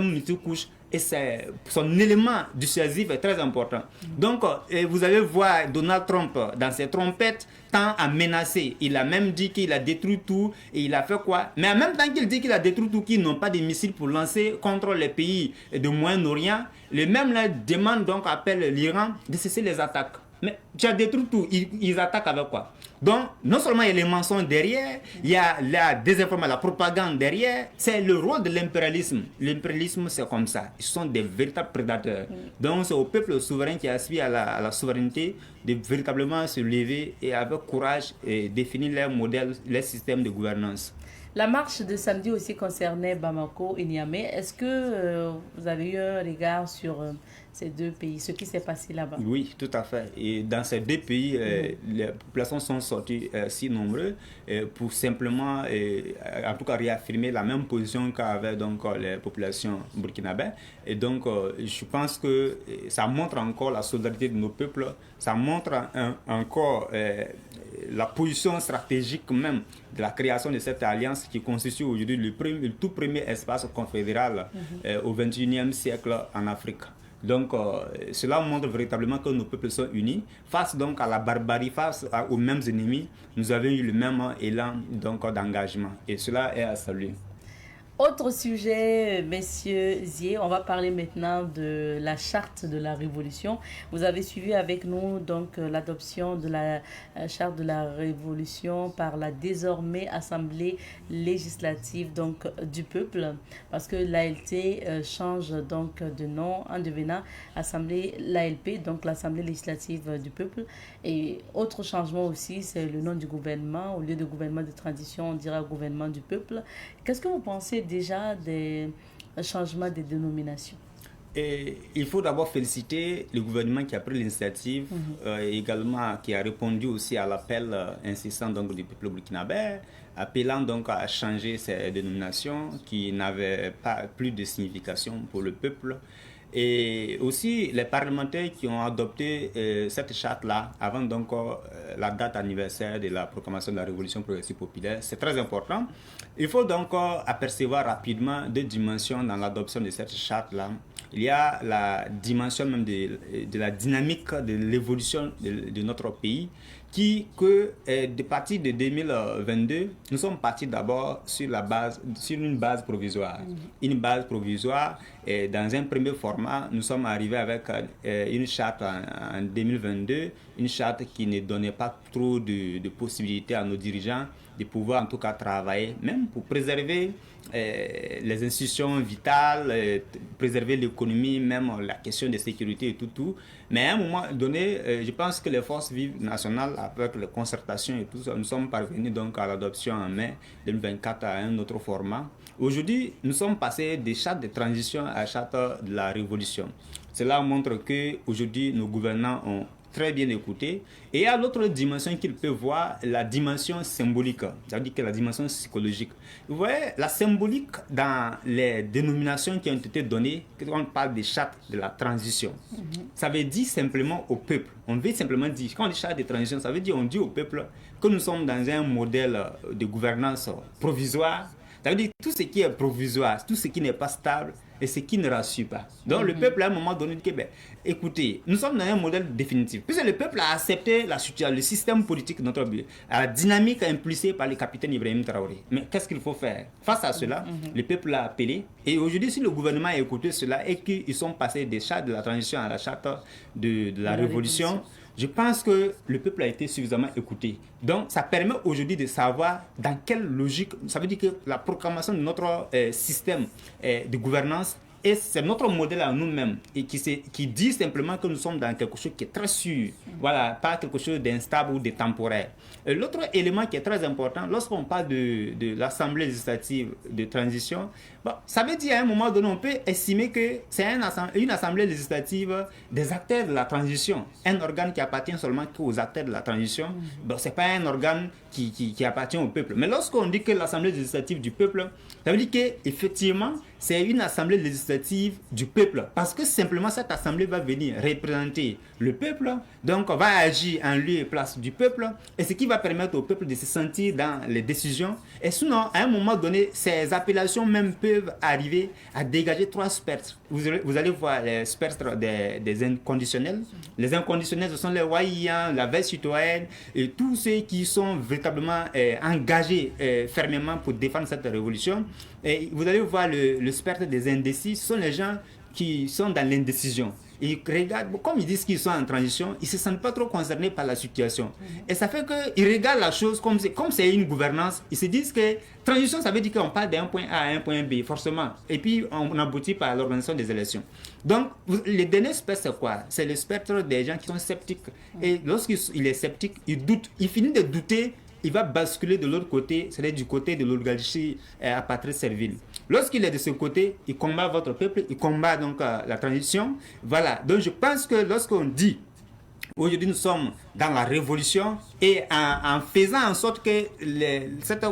multicouche. Et son élément dissuasif est très important. Donc, vous allez voir Donald Trump dans ses trompettes tend à menacer. Il a même dit qu'il a détruit tout et il a fait quoi? Mais en même temps qu'il dit qu'il a détruit tout, qu'ils n'ont pas de missiles pour lancer contre les pays de Moyen-Orient, les mêmes là demandent donc, appellent l'Iran de cesser les attaques. Mais tu as détruit tout, ils attaquent avec quoi? Donc, non seulement il y a les mensonges derrière, il y a la désinformation, la propagande derrière, c'est le rôle de l'impérialisme. L'impérialisme, c'est comme ça. Ils sont des véritables prédateurs. Donc, c'est au peuple souverain qui aspire à la souveraineté de véritablement se lever et avec courage et définir leur modèle, leur système de gouvernance. La marche de samedi aussi concernait Bamako et Niamey. Est-ce que vous avez eu un regard sur ces deux pays, ce qui s'est passé là-bas? Oui, tout à fait. Et dans ces deux pays, les populations sont sorties si nombreuses pour simplement, en tout cas, réaffirmer la même position qu'avaient donc les populations burkinabées. Et donc, je pense que ça montre encore la solidarité de nos peuples. Ça montre encore la position stratégique même de la création de cette alliance qui constitue aujourd'hui le tout premier espace confédéral au XXIe siècle en Afrique. Donc, cela montre véritablement que nos peuples sont unis. Face donc à la barbarie, face aux mêmes ennemis, nous avons eu le même élan d'engagement. Et cela est à saluer. Autre sujet, messieurs Zier, on va parler maintenant de la charte de la Révolution. Vous avez suivi avec nous donc l'adoption de la charte de la Révolution par la désormais Assemblée législative donc du peuple, parce que l'ALT change donc de nom en devenant l'ALP, donc l'Assemblée législative du peuple. Et autre changement aussi, c'est le nom du gouvernement. Au lieu de gouvernement de transition, on dira gouvernement du peuple. Qu'est-ce que vous pensez déjà des changements de dénomination? Et il faut d'abord féliciter le gouvernement qui a pris l'initiative, également qui a répondu aussi à l'appel insistant donc du peuple burkinabé, appelant donc à changer ces dénominations qui n'avaient pas plus de signification pour le peuple. Et aussi les parlementaires qui ont adopté cette charte-là avant donc la date anniversaire de la proclamation de la Révolution progressive populaire, c'est très important. Il faut donc apercevoir rapidement deux dimensions dans l'adoption de cette charte-là. Il y a la dimension même de la dynamique de l'évolution de notre pays de partir de 2022, nous sommes partis d'abord sur une base provisoire. Une base provisoire, et dans un premier format, nous sommes arrivés avec une charte en 2022, une charte qui ne donnait pas trop de possibilités à nos dirigeants de pouvoir en tout cas travailler, même pour préserver les institutions vitales, préserver l'économie, même la question de sécurité et tout. Mais à un moment donné, je pense que les forces vives nationales, avec les concertations et tout ça, nous sommes parvenus donc à l'adoption en mai 2024 à un autre format. Aujourd'hui, nous sommes passés des chartes de transition à charte de la révolution. Cela montre qu'aujourd'hui, nos gouvernants ont très bien écouté. Et il y a l'autre dimension qu'il peut voir, la dimension symbolique, c'est-à-dire que la dimension psychologique. Vous voyez, la symbolique dans les dénominations qui ont été données, quand on parle des chartes de la transition, ça veut dire simplement au peuple. On veut simplement dire, quand on dit charte de transition, ça veut dire on dit au peuple que nous sommes dans un modèle de gouvernance provisoire. Ça veut dire tout ce qui est provisoire, tout ce qui n'est pas stable et ce qui ne rassure pas. Donc le peuple à un moment donné dit que, écoutez, nous sommes dans un modèle définitif. Puisque le peuple a accepté la situation, le système politique de notre pays, la dynamique impulsée par le capitaine Ibrahim Traoré. Mais qu'est-ce qu'il faut faire? Face à cela, le peuple l'a appelé. Et aujourd'hui, si le gouvernement a écouté cela et qu'ils sont passés des chartes de la transition à la charte de la révolution, je pense que le peuple a été suffisamment écouté. Donc, ça permet aujourd'hui de savoir dans quelle logique, ça veut dire que la proclamation de notre système de gouvernance, et c'est notre modèle à nous-mêmes et qui dit simplement que nous sommes dans quelque chose qui est très sûr, voilà, pas quelque chose d'instable ou de temporaire. L'autre élément qui est très important, lorsqu'on parle de l'Assemblée législative de transition, ça veut dire à un moment donné, on peut estimer que c'est une Assemblée législative des acteurs de la transition, un organe qui appartient seulement aux acteurs de la transition. Ce n'est pas un organe qui appartient au peuple. Mais lorsqu'on dit que l'Assemblée législative du peuple, ça veut dire qu'effectivement, c'est une Assemblée législative du peuple. Parce que simplement, cette Assemblée va venir représenter le peuple, donc on va agir en lieu et place du peuple, et ce qui va permettre au peuple de se sentir dans les décisions. Et sinon, à un moment donné, ces appellations même peuvent arriver à dégager 3 spectres. Vous allez voir les spectres des inconditionnels. Les inconditionnels, ce sont les voyants, la veille citoyenne, et tous ceux qui sont véritablement engagés fermement pour défendre cette révolution. Et vous allez voir le spectre des indécis, ce sont les gens qui sont dans l'indécision. Ils regardent, comme ils disent qu'ils sont en transition, ils ne se sentent pas trop concernés par la situation. Et ça fait qu'ils regardent la chose comme c'est une gouvernance. Ils se disent que transition, ça veut dire qu'on part d'un point A à un point B, forcément. Et puis, on aboutit par l'organisation des élections. Donc, le dernier spectre, c'est quoi? C'est le spectre des gens qui sont sceptiques. Et lorsqu'il est sceptique, il doute. Il finit de douter. Il va basculer de l'autre côté, c'est-à-dire du côté de l'oligarchie apatrie servile. Lorsqu'il est de ce côté, il combat votre peuple, il combat donc la transition. Voilà. Donc je pense que lorsqu'on dit aujourd'hui nous sommes dans la révolution et en faisant en sorte que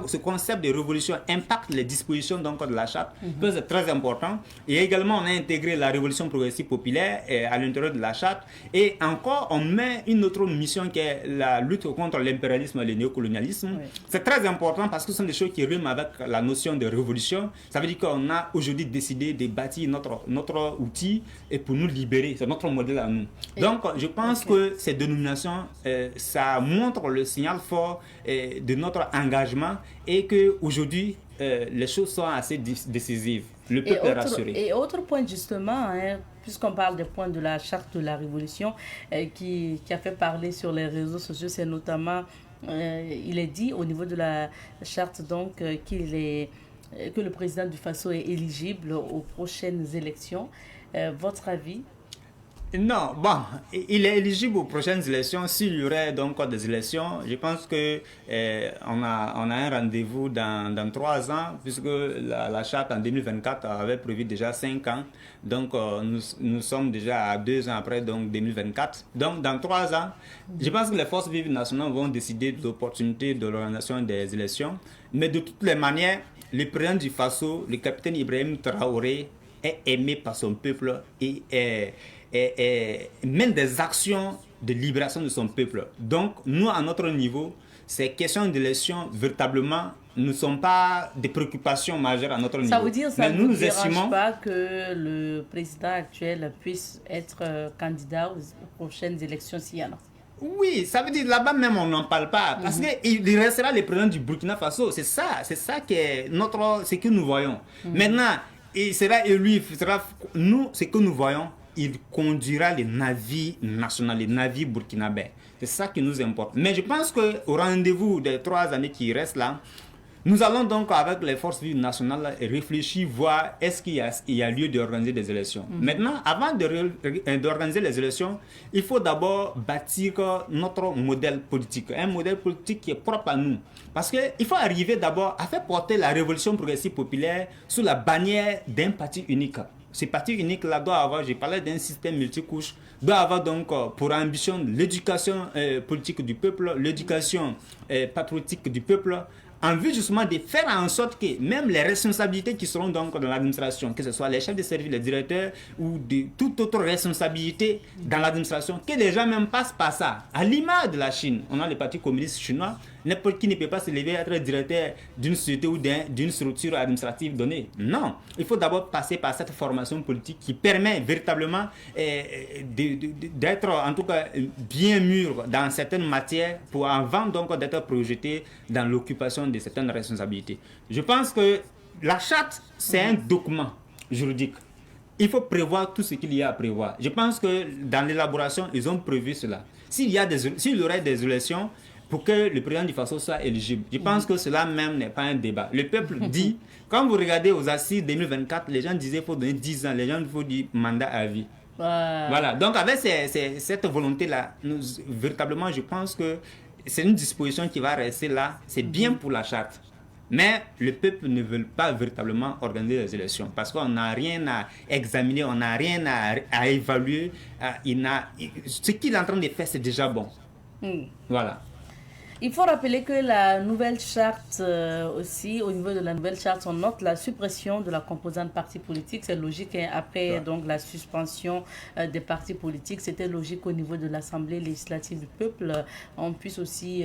ce concept de révolution impacte les dispositions donc, de la charte, c'est très important. Et également on a intégré la révolution progressive populaire à l'intérieur de la charte. Et encore on met une autre mission qui est la lutte contre l'impérialisme et le néocolonialisme. Oui. C'est très important parce que ce sont des choses qui riment avec la notion de révolution. Ça veut dire qu'on a aujourd'hui décidé de bâtir notre outil et pour nous libérer. C'est notre modèle à nous. Donc je pense que ces dénominations, ça montre le signal fort de notre engagement et qu'aujourd'hui, les choses sont assez décisives. Le peuple est rassuré. Et autre point justement, puisqu'on parle des points de la charte de la révolution qui a fait parler sur les réseaux sociaux, c'est notamment, il est dit au niveau de la charte donc que le président du Faso est éligible aux prochaines élections. Votre avis? Non, bon, il est éligible aux prochaines élections. S'il y aurait donc des élections, je pense que on a un rendez-vous dans 3 ans, puisque la charte en 2024 avait prévu déjà 5 ans. Donc nous sommes déjà à 2 ans après, donc 2024. Donc dans 3 ans, je pense que les forces vives nationales vont décider de l'opportunité de l'organisation des élections. Mais de toutes les manières, le président du Faso, le capitaine Ibrahim Traoré, est aimé par son peuple et mène des actions de libération de son peuple. Donc, nous, à notre niveau, ces questions d'élection, véritablement, ne sont pas des préoccupations majeures à notre niveau. Ça veut dire que ça ne nous dérange pas que le président actuel puisse être candidat aux prochaines élections s'il y en a? Oui, ça veut dire là-bas même on n'en parle pas parce qu'il restera le président du Burkina Faso. C'est ça qui est ce que nous voyons. Maintenant, il sera élu, nous, ce que nous voyons, il conduira les navires nationaux, les navires burkinabés. C'est ça qui nous importe. Mais je pense qu'au rendez-vous des 3 années qui restent là, nous allons donc avec les forces vives nationales réfléchir, voir est-ce qu'il y a lieu d'organiser des élections. Maintenant, avant d'organiser les élections, il faut d'abord bâtir notre modèle politique. Un modèle politique qui est propre à nous. Parce qu'il faut arriver d'abord à faire porter la révolution progressive populaire sous la bannière d'un parti unique. Ce parti unique-là doit avoir, j'ai parlé d'un système multicouche, doit avoir donc pour ambition l'éducation politique du peuple, l'éducation patriotique du peuple, en vue justement de faire en sorte que même les responsabilités qui seront donc dans l'administration, que ce soit les chefs de service, les directeurs ou de toute autre responsabilité dans l'administration, que les gens même passent par ça. À l'image de la Chine, on a le parti communiste chinois, N'importe qui ne peut pas se lever et être directeur d'une société ou d'une structure administrative donnée. Non, il faut d'abord passer par cette formation politique qui permet véritablement d'être en tout cas bien mûr dans certaines matières pour avant donc d'être projeté dans l'occupation de certaines responsabilités. Je pense que la charte, c'est un document juridique. Il faut prévoir tout ce qu'il y a à prévoir. Je pense que dans l'élaboration, ils ont prévu cela. S'il y aurait des élections pour que le président du Faso soit éligible, je pense que cela même n'est pas un débat. Le peuple dit, quand vous regardez aux assises 2024, les gens disaient qu'il faut donner 10 ans, les gens il faut dire mandat à vie. Voilà. Donc avec cette volonté-là, véritablement, je pense que c'est une disposition qui va rester là. C'est bien pour la charte. Mais le peuple ne veut pas véritablement organiser les élections parce qu'on n'a rien à examiner, on n'a rien à évaluer. Ce qu'il est en train de faire, c'est déjà bon. Voilà. Il faut rappeler que la nouvelle charte aussi, au niveau de la nouvelle charte, on note la suppression de la composante parti politique. C'est logique, hein, après donc la suspension des partis politiques. C'était logique au niveau de l'Assemblée législative du peuple. On puisse aussi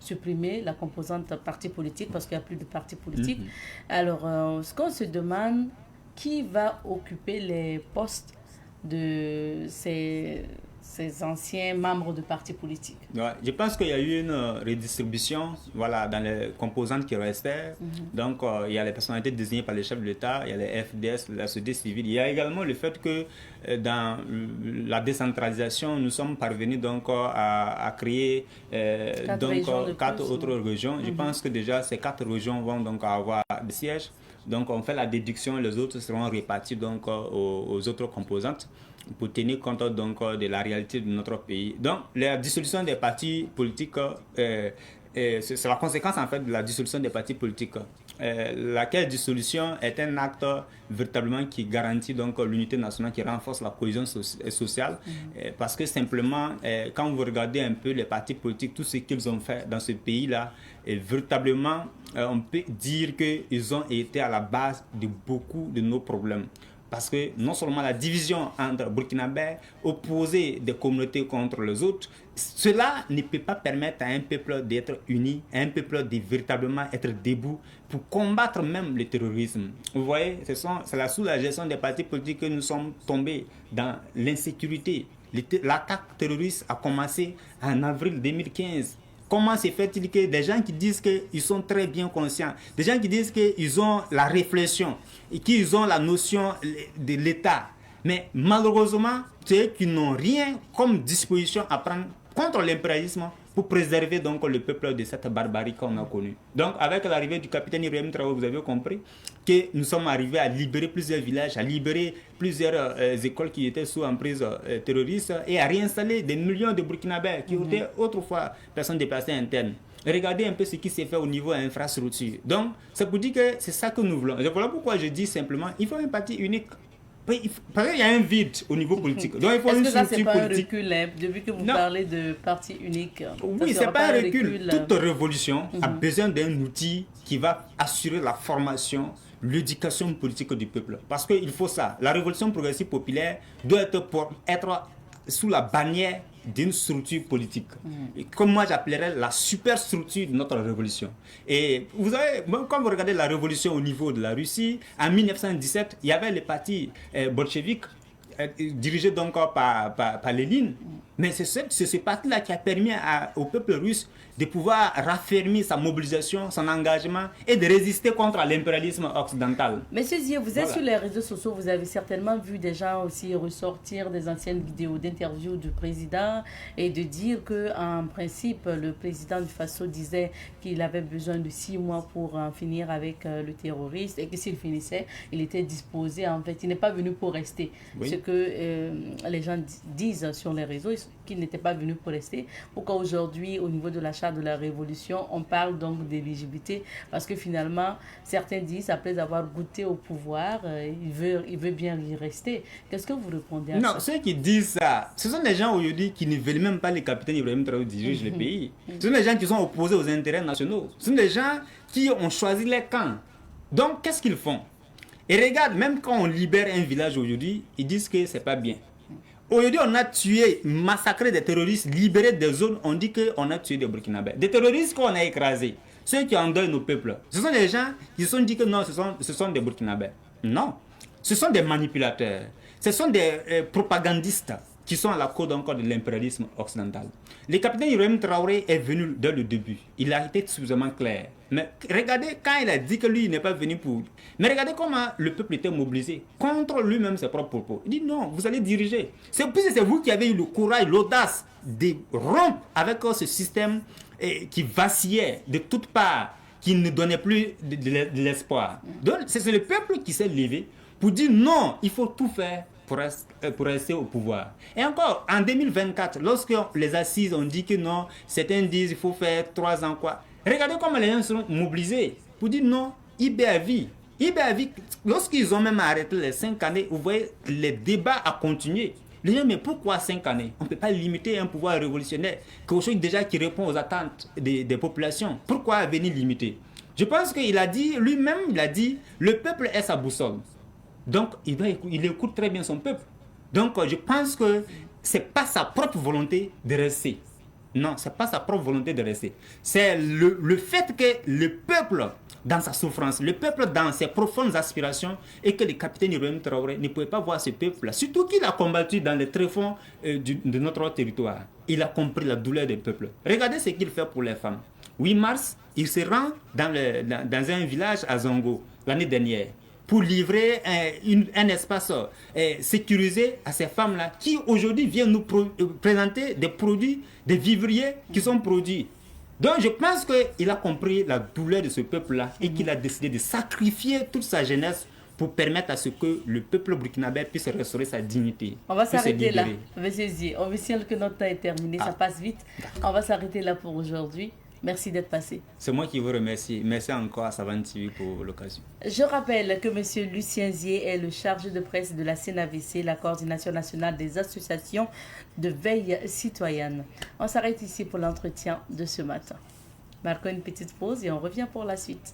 supprimer la composante parti politique parce qu'il n'y a plus de partis politiques. Alors, ce qu'on se demande, qui va occuper les postes de ces anciens membres de partis politiques? Ouais, je pense qu'il y a eu une redistribution dans les composantes qui restaient. Donc, il y a les personnalités désignées par les chefs de l'État, il y a les FDS, la société civile. Il y a également le fait que dans la décentralisation, nous sommes parvenus donc à créer quatre autres régions. Je pense que déjà ces 4 régions vont donc avoir des sièges. Donc, on fait la déduction, les autres seront répartis donc aux autres composantes, pour tenir compte donc de la réalité de notre pays. Donc, la dissolution des partis politiques, c'est la conséquence en fait de la dissolution des partis politiques. Laquelle dissolution est un acte véritablement qui garantit donc l'unité nationale, qui renforce la cohésion sociale, parce que simplement, quand vous regardez un peu les partis politiques, tout ce qu'ils ont fait dans ce pays-là, véritablement, on peut dire qu'ils ont été à la base de beaucoup de nos problèmes. Parce que non seulement la division entre Burkinabés, opposer des communautés contre les autres, cela ne peut pas permettre à un peuple d'être uni, à un peuple de véritablement être debout pour combattre même le terrorisme. Vous voyez, c'est sous la gestion des partis politiques que nous sommes tombés dans l'insécurité. L'attaque terroriste a commencé en avril 2015. Comment se fait-il que des gens qui disent qu'ils sont très bien conscients, des gens qui disent qu'ils ont la réflexion et qu'ils ont la notion de l'État, mais malheureusement, ceux qui n'ont rien comme disposition à prendre contre l'impérialisme pour préserver donc le peuple de cette barbarie qu'on a connue. Donc avec l'arrivée du capitaine Ibrahim Traoré, vous avez compris que nous sommes arrivés à libérer plusieurs villages, à libérer plusieurs écoles qui étaient sous emprise terroriste et à réinstaller des millions de Burkinabés qui étaient autrefois personnes déplacées internes. Regardez un peu ce qui s'est fait au niveau infrastructure. Donc, ça vous dit que c'est ça que nous voulons. Et voilà pourquoi je dis simplement, il faut un parti unique. Parce qu'il y a un vide au niveau politique. Donc, il faut une structure politique. Est-ce que ça, c'est pas un recul, hein, depuis que vous parlez de parti unique? Oui, c'est pas un recul. Toute révolution a besoin d'un outil qui va assurer la formation, l'éducation politique du peuple. Parce qu'il faut ça. La révolution progressive populaire doit être sous la bannière d'une structure politique. Et comme moi j'appellerais la superstructure de notre révolution. Et vous savez, quand vous regardez la révolution au niveau de la Russie, en 1917, il y avait le parti bolchevique dirigé donc par Lénine. Mais c'est ce parti-là qui a permis au peuple russe de pouvoir raffermir sa mobilisation, son engagement et de résister contre l'impérialisme occidental. Monsieur Zier, vous êtes sur les réseaux sociaux, vous avez certainement vu des gens aussi ressortir des anciennes vidéos d'interviews du président et de dire qu'en principe, le président du Faso disait qu'il avait besoin de 6 mois pour en finir avec le terroriste et que s'il finissait, il était disposé, en fait, il n'est pas venu pour rester. Oui. Ce que les gens disent sur les réseaux, qu'il n'était pas venu pour rester. Pourquoi aujourd'hui, au niveau de la charte de la révolution, on parle donc d'éligibilité? Parce que finalement, certains disent, après avoir goûté au pouvoir, il veut bien y rester. Qu'est-ce que vous répondez à ça? Non, ceux qui disent ça, ce sont des gens aujourd'hui qui ne veulent même pas le capitaine Ibrahim Traoré diriger le pays. Ce sont des gens qui sont opposés aux intérêts nationaux. Ce sont des gens qui ont choisi les camps. Donc, qu'est-ce qu'ils font? Et regarde, même quand on libère un village aujourd'hui, ils disent que c'est pas bien. Aujourd'hui, on a tué, massacré des terroristes, libéré des zones. On dit qu'on a tué des Burkinabés. Des terroristes qu'on a écrasés. Ceux qui endeuillent nos peuples. Ce sont des gens qui se sont dit que non, ce sont des Burkinabés. Non. Ce sont des manipulateurs. Ce sont des propagandistes qui sont à la cause encore de l'impérialisme occidental. Le capitaine Ibrahim Traoré est venu dès le début. Il a été suffisamment clair. Mais regardez quand il a dit que lui, il n'est pas venu pour... Mais regardez comment le peuple était mobilisé contre lui-même ses propres propos. Il dit non, vous allez diriger. C'est vous qui avez eu le courage, l'audace de rompre avec ce système qui vacillait de toutes parts, qui ne donnait plus de l'espoir. Donc c'est le peuple qui s'est levé pour dire non, il faut tout faire pour rester au pouvoir. Et encore, en 2024, lorsque les assises ont dit que non, certains disent qu'il faut faire 3 ans quoi. Regardez comment les gens sont mobilisés pour dire non, IB à vie. IB à vie, lorsqu'ils ont même arrêté les 5 années, vous voyez, les débats a continué. Les gens, mais pourquoi 5 années? On ne peut pas limiter un pouvoir révolutionnaire, quelque chose déjà qui répond aux attentes des populations. Pourquoi venir limiter? Je pense qu'il a dit, lui-même, il a dit, le peuple est sa boussole. Donc, il écoute très bien son peuple. Donc, je pense que ce n'est pas sa propre volonté de rester. Non, ce n'est pas sa propre volonté de rester. C'est le fait que le peuple, dans sa souffrance, le peuple dans ses profondes aspirations, et que le capitaine Ibrahim Traoré ne pouvait pas voir ce peuple-là. Surtout qu'il a combattu dans les tréfonds de notre territoire. Il a compris la douleur des peuples. Regardez ce qu'il fait pour les femmes. 8 mars, il se rend dans un village à Zongo, l'année dernière, pour livrer un espace sécurisé à ces femmes-là qui aujourd'hui viennent nous présenter des produits, des vivriers qui sont produits. Donc je pense qu'il a compris la douleur de ce peuple-là et qu'il a décidé de sacrifier toute sa jeunesse pour permettre à ce que le peuple burkinabé puisse restaurer sa dignité. On va s'arrêter là, monsieur Zi. On veut que notre temps est terminé, ça passe vite. On va s'arrêter là pour aujourd'hui. Merci d'être passé. C'est moi qui vous remercie. Merci encore à Savane TV pour l'occasion. Je rappelle que M. Lucien Zier est le chargé de presse de la CNAVC, la coordination nationale des associations de veille citoyenne. On s'arrête ici pour l'entretien de ce matin. Marquons une petite pause et on revient pour la suite.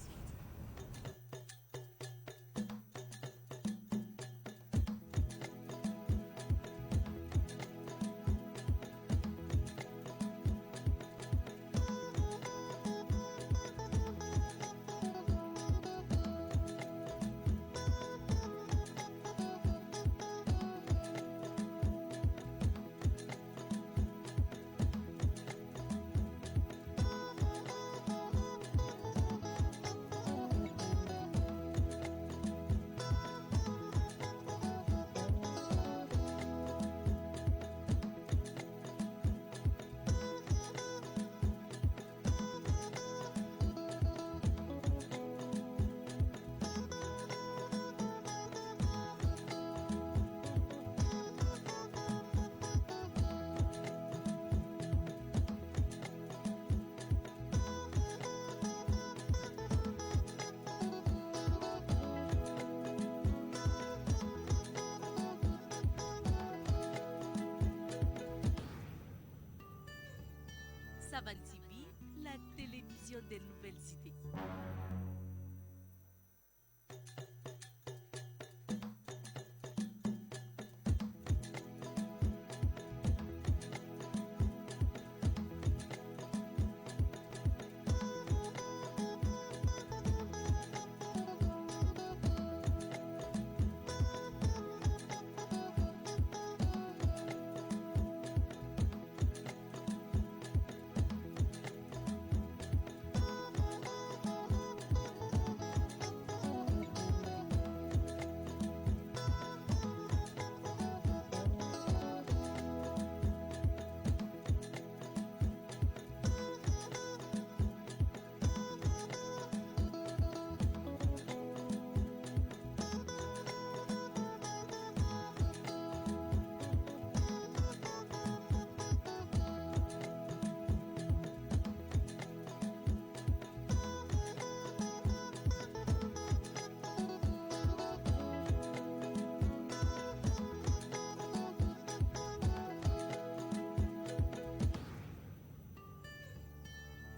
Savane TV, la télévision des nouvelles idées.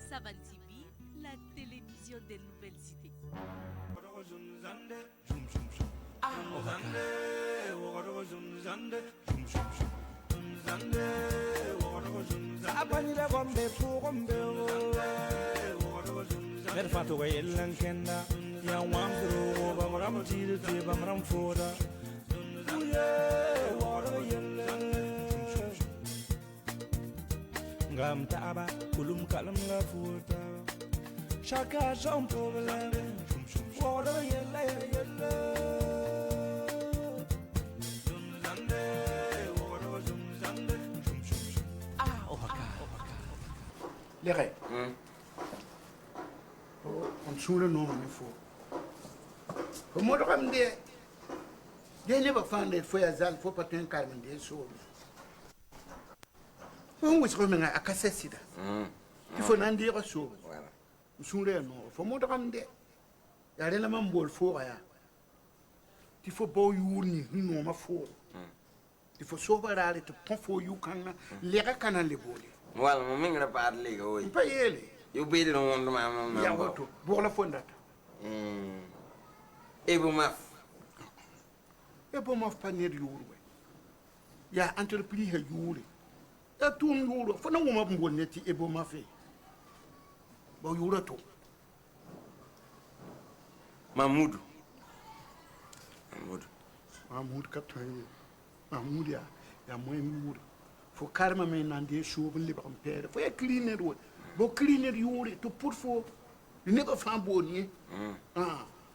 Savane TV, la télévision des nouvelles idées. Abanyira gombe pugombe Mer fatu ga yellan kenda ya wamdro bamram jiru te bamram foda waro yelle ngam taaba kulum kalam la futa shaka jom problem waro yelle yelle Les règles. On sous le nom, il faut. Pour moi, je never found it for a zal for patent carmen de soul. On was coming a cassessida. Il faut n'en dire so. Sous le nom. For moi, il y a un mambo for ya. Il faut beau you ni ma for. Il faut sauver à l'état pour you can les canal les boli. Well, my minga partly go. Payele. You beat it on the mamma. Yawato, Bola Fonda. Ebomaf. Ebomaf Panir Yuri. Ya entrepris her Yuri. That 2 euro for no woman will net Ebomafe. But Yurato. Mahmoud. Mahmoud Captain. Mahmoudia. Yamoy. For karma men and they show when live on pair. For a cleaner wood. But cleaner you to put for. You never found bone,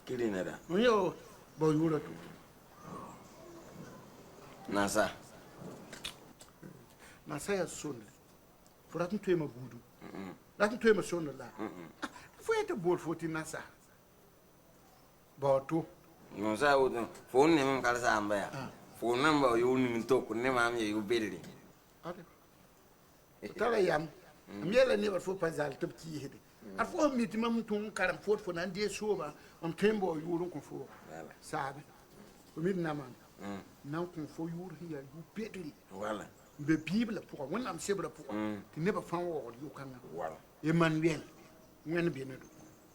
Cleaner. Yo, but you're too. Nasa. Nasa son. For that to him a voodoo. That to him a son of that. For it a board for Nasa. But two. No, sir, phone name Kalsamba. Phone number you wouldn't talk, never you beat it. Tell I am. Merely never for Pazal to key. I formed me to Mam to carry forth for an day sober on Tembo you don't for. Sad. For me, Naman. Now come for you here, you bitterly. Well, the people are poor. When I'm several poor, they never found all you can. Well, Emmanuel, when be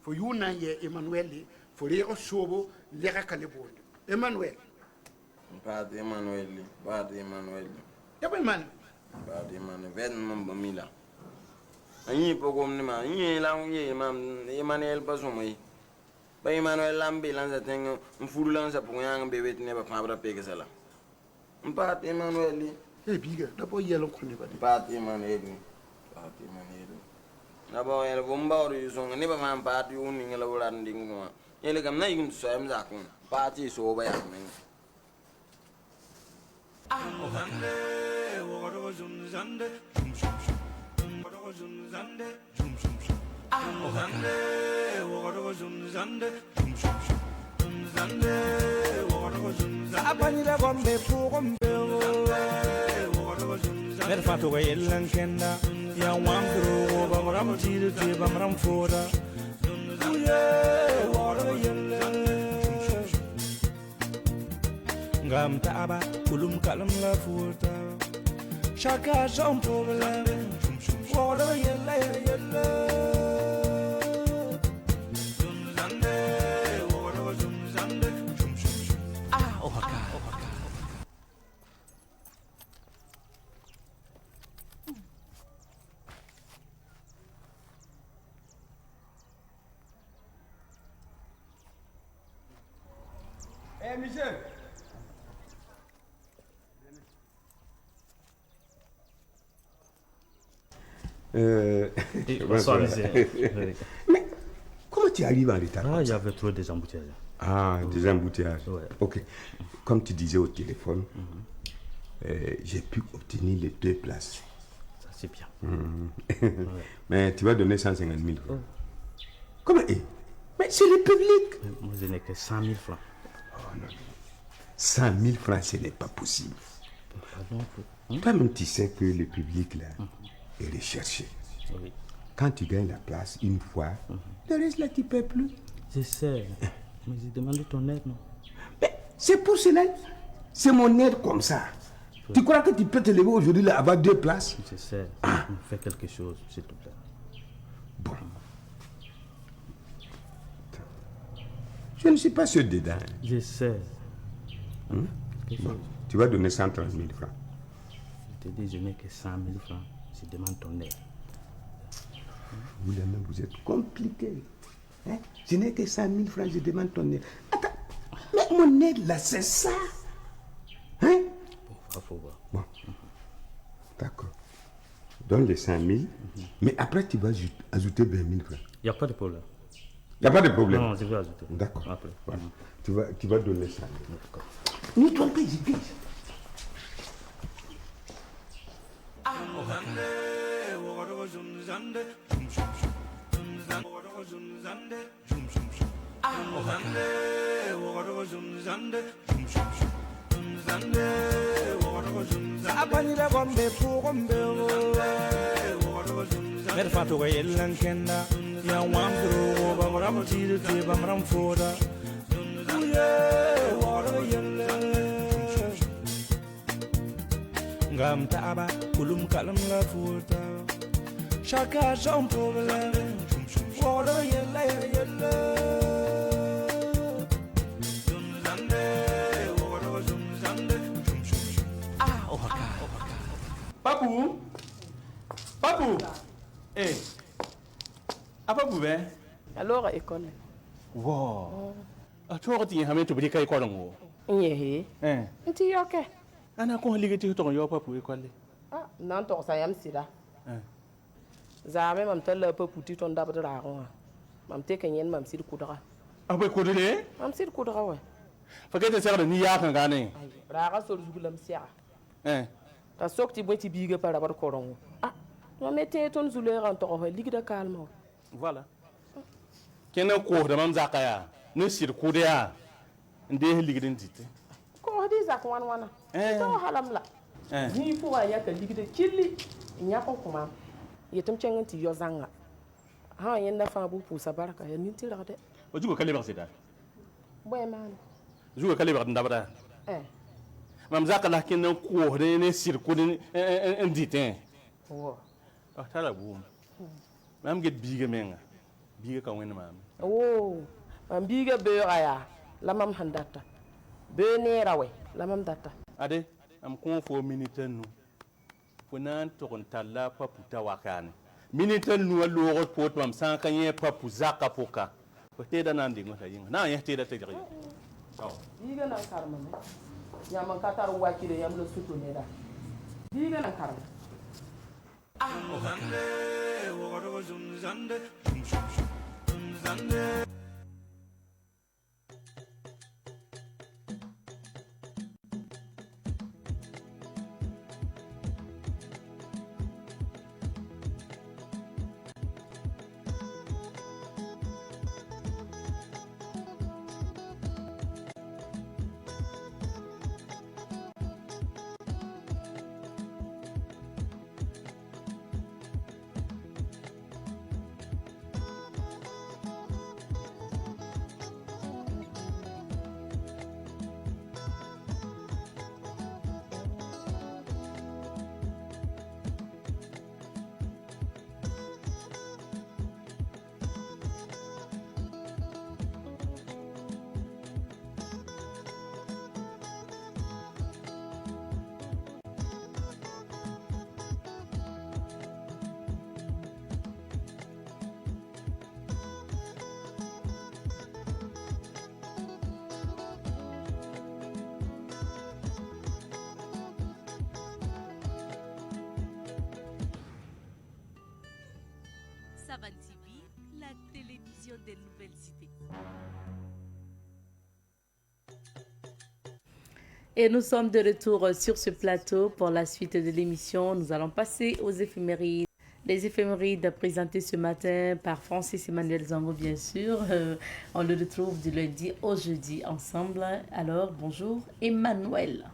for you 9 years, Emmanuel, for you sober, Leracalibon. Emmanuel. Bad Emmanuel, bad Emmanuel. Every man. Bad Emmanuel, Vedman Bamila. And you pogum ma, ye long ye, mam, Emmanuel Basumi. By Emmanuel Lambi lands a thing, and food lands upon young baby never found a pegasella. Bad Emmanuel, a bigger, the boy yellow conniver. Bad Emmanuel, bad Emmanuel. The boy a bomba you song, and never man party owning a lower landing one. Elegam name Sam Zakun, party is over. Abanyira gombe pugombe Mer fatu ga yellan kenda ya wamdro bamram jiru te bamram foda waro yelle ngam taaba kulum kalam la futa shaka jom problem waro yelle yelle Michel. Bonsoir, monsieur. Mais comment tu arrives en retard? Il y avait trop des embouteillages. Ah, des embouteillages. Ouais. Ok. Comme tu disais au téléphone, j'ai pu obtenir les 2 places. Ça, c'est bien. Ouais. Mais tu vas donner 150 000 francs. Comment? Mais c'est le public. Moi, je n'ai que 100 000 francs. Oh non. 100 000 francs, ce n'est pas possible. Pardon. Toi-même, tu sais que le public, là, est recherché. Oui. Quand tu gagnes la place une fois, le reste, là, tu ne peux plus. Je sais. Mais j'ai demandé ton aide, non? Mais c'est pour cela. C'est mon aide comme ça. Oui. Tu crois que tu peux te lever aujourd'hui, là, avoir 2 places? Je sais. Fais quelque chose, s'il te plaît. Bon. Je ne suis pas sûr dedans. Je sais. Bon, tu vas donner 130 000 francs. Je te dis, je n'ai que 100 000 francs. Je demande ton aide. Vous-même, vous êtes compliqué. Hein? Je n'ai que 100 000 francs, je demande ton aide. Attends, mais mon aide là, c'est ça. Hein? Faut voir. Bon. D'accord. Donne les 100 000, mais après tu vas ajouter 20 000 francs. Il n'y a pas de problème. Il n'y a pas de problème? Non, je vais ajouter. D'accord. Après. Voilà. Tu vas donner 100 000. D'accord. Ni toi, je dis. Abanyira gombe pu gombe mer fatu ga yellan kenda ya wamdro ba maram tiru te ba maram foda ngam taaba kulum kalam la futa chaka jom problème wora yella yella Papu? Papu? Eh. Apa bube? Alors, école. Wow. A to ti ha me to bi kai ko ngo. Nye he. Nti yoke. Ana ko haligi ti to yo papu école. Ah, nan to sa yam sida. Za me mam tel papu ti ton dabra ra ko. Mam te ken yen mam sid kudra. Apa ko de? Mam sid kudra wa. Fa ke te ser ni ya kan gane. Ra ga sol jugulam sia. Ta sokti boti biga para bar korongo. Ah, no mete ton zuleur en to ho ligida calme. Voilà. Kena ko da mam zakaya. Ne sir ko de ya. Nde ligidin tite. Ko hadi zak wan wana. To halam la. Ni fu wa ya ka ligida killi. Nya ko kuma. Yetum chenganti yo zanga. Ha yenda fa bu pusa baraka ya ni tira de. O jugo kale barsida. Boy man. Jugo kale bar ndabada. Mam zakala kena ko de ne sir ko de ndite. Wo. Ah tala bu. Mam get biga menga. Biga ka wen mam. Oh. Mam biga be aya. La mam handata. Be ne rawe. La mam data. Ade am ko fo minuten nu. Funan to kon talla paputa wakane. Minuten nu lo ro pot mam san kan ye papu zaka poka. Ko te da nan dingo ta yinga. Na ye te da te jiri. Biga na karma me. Nyama katar wakire yam lo sutu ne da. Biga na karma. Savan TV, la télévision des nouvelles cités. Et nous sommes de retour sur ce plateau pour la suite de l'émission. Nous allons passer aux éphémérides. Les éphémérides présentées ce matin par Francis Emmanuel Zango, bien sûr. On le retrouve du lundi au jeudi ensemble. Alors, bonjour Emmanuel.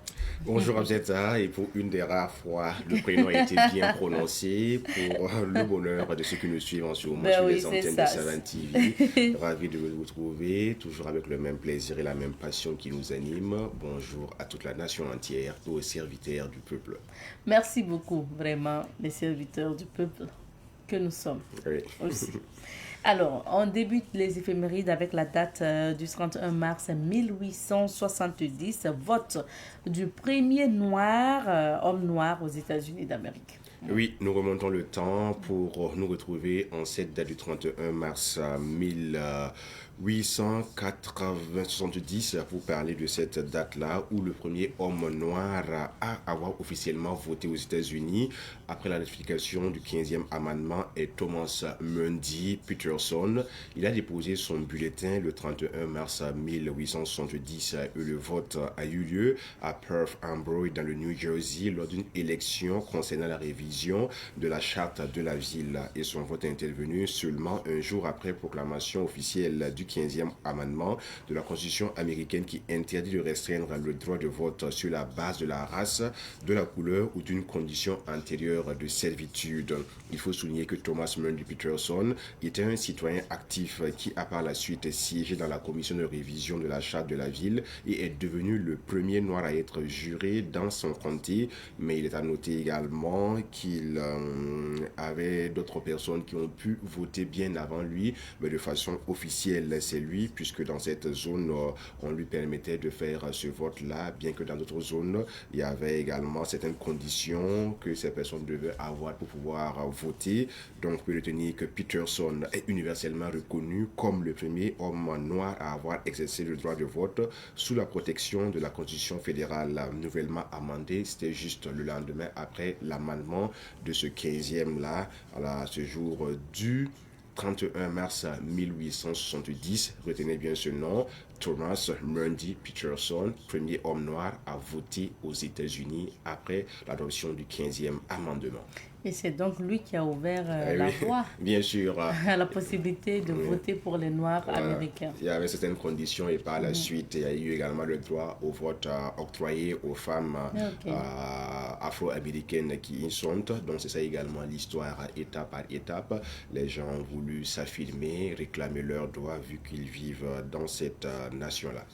Bonjour Abzeta, et pour une des rares fois, le prénom a été bien prononcé pour le bonheur de ceux qui nous suivent en ce moment sur les antennes de Savan TV. Ravi de vous retrouver, toujours avec le même plaisir et la même passion qui nous anime. Bonjour à toute la nation entière, aux serviteurs du peuple. Merci beaucoup, vraiment, les serviteurs du peuple. que nous sommes. Oui. Aussi. Alors, on débute les éphémérides avec la date du 31 mars 1870, vote du premier homme noir aux États-Unis d'Amérique. Oui, nous remontons le temps pour nous retrouver en cette date du 31 mars 1870 pour parler de cette date-là où le premier homme noir à avoir officiellement voté aux États-Unis après la ratification du 15e amendement est Thomas Mundy Peterson. Il a déposé son bulletin le 31 mars 1870 et le vote a eu lieu à Perth Amboy dans le New Jersey lors d'une élection concernant la révision de la charte de la ville et son vote est intervenu seulement un jour après proclamation officielle du 15e amendement de la Constitution américaine qui interdit de restreindre le droit de vote sur la base de la race, de la couleur ou d'une condition antérieure de servitude. Il faut souligner que Thomas Mundy Peterson était un citoyen actif qui a par la suite siégé dans la commission de révision de la charte de la ville et est devenu le premier noir à être juré dans son comté, mais il est à noter également qu'il avait d'autres personnes qui ont pu voter bien avant lui, mais de façon officielle, c'est lui, puisque dans cette zone, on lui permettait de faire ce vote-là, bien que dans d'autres zones, il y avait également certaines conditions que ces personnes devaient avoir pour pouvoir voter. Donc, on peut retenir que Peterson est universellement reconnu comme le premier homme noir à avoir exercé le droit de vote sous la protection de la Constitution fédérale nouvellement amendée. C'était juste le lendemain après l'amendement de ce 15e-là, à ce jour du 31 mars 1870. Retenez bien ce nom, Thomas Mundy Peterson, premier homme noir à voter aux États-Unis après l'adoption du 15e amendement. Et c'est donc lui qui a ouvert la voie. Bien sûr. À la possibilité de voter pour les Noirs américains. Il y avait certaines conditions et par la suite, il y a eu également le droit au vote octroyé aux femmes afro-américaines qui y sont. Donc c'est ça également l'histoire étape par étape. Les gens ont voulu s'affirmer, réclamer leurs droits vu qu'ils vivent dans cette nation-là.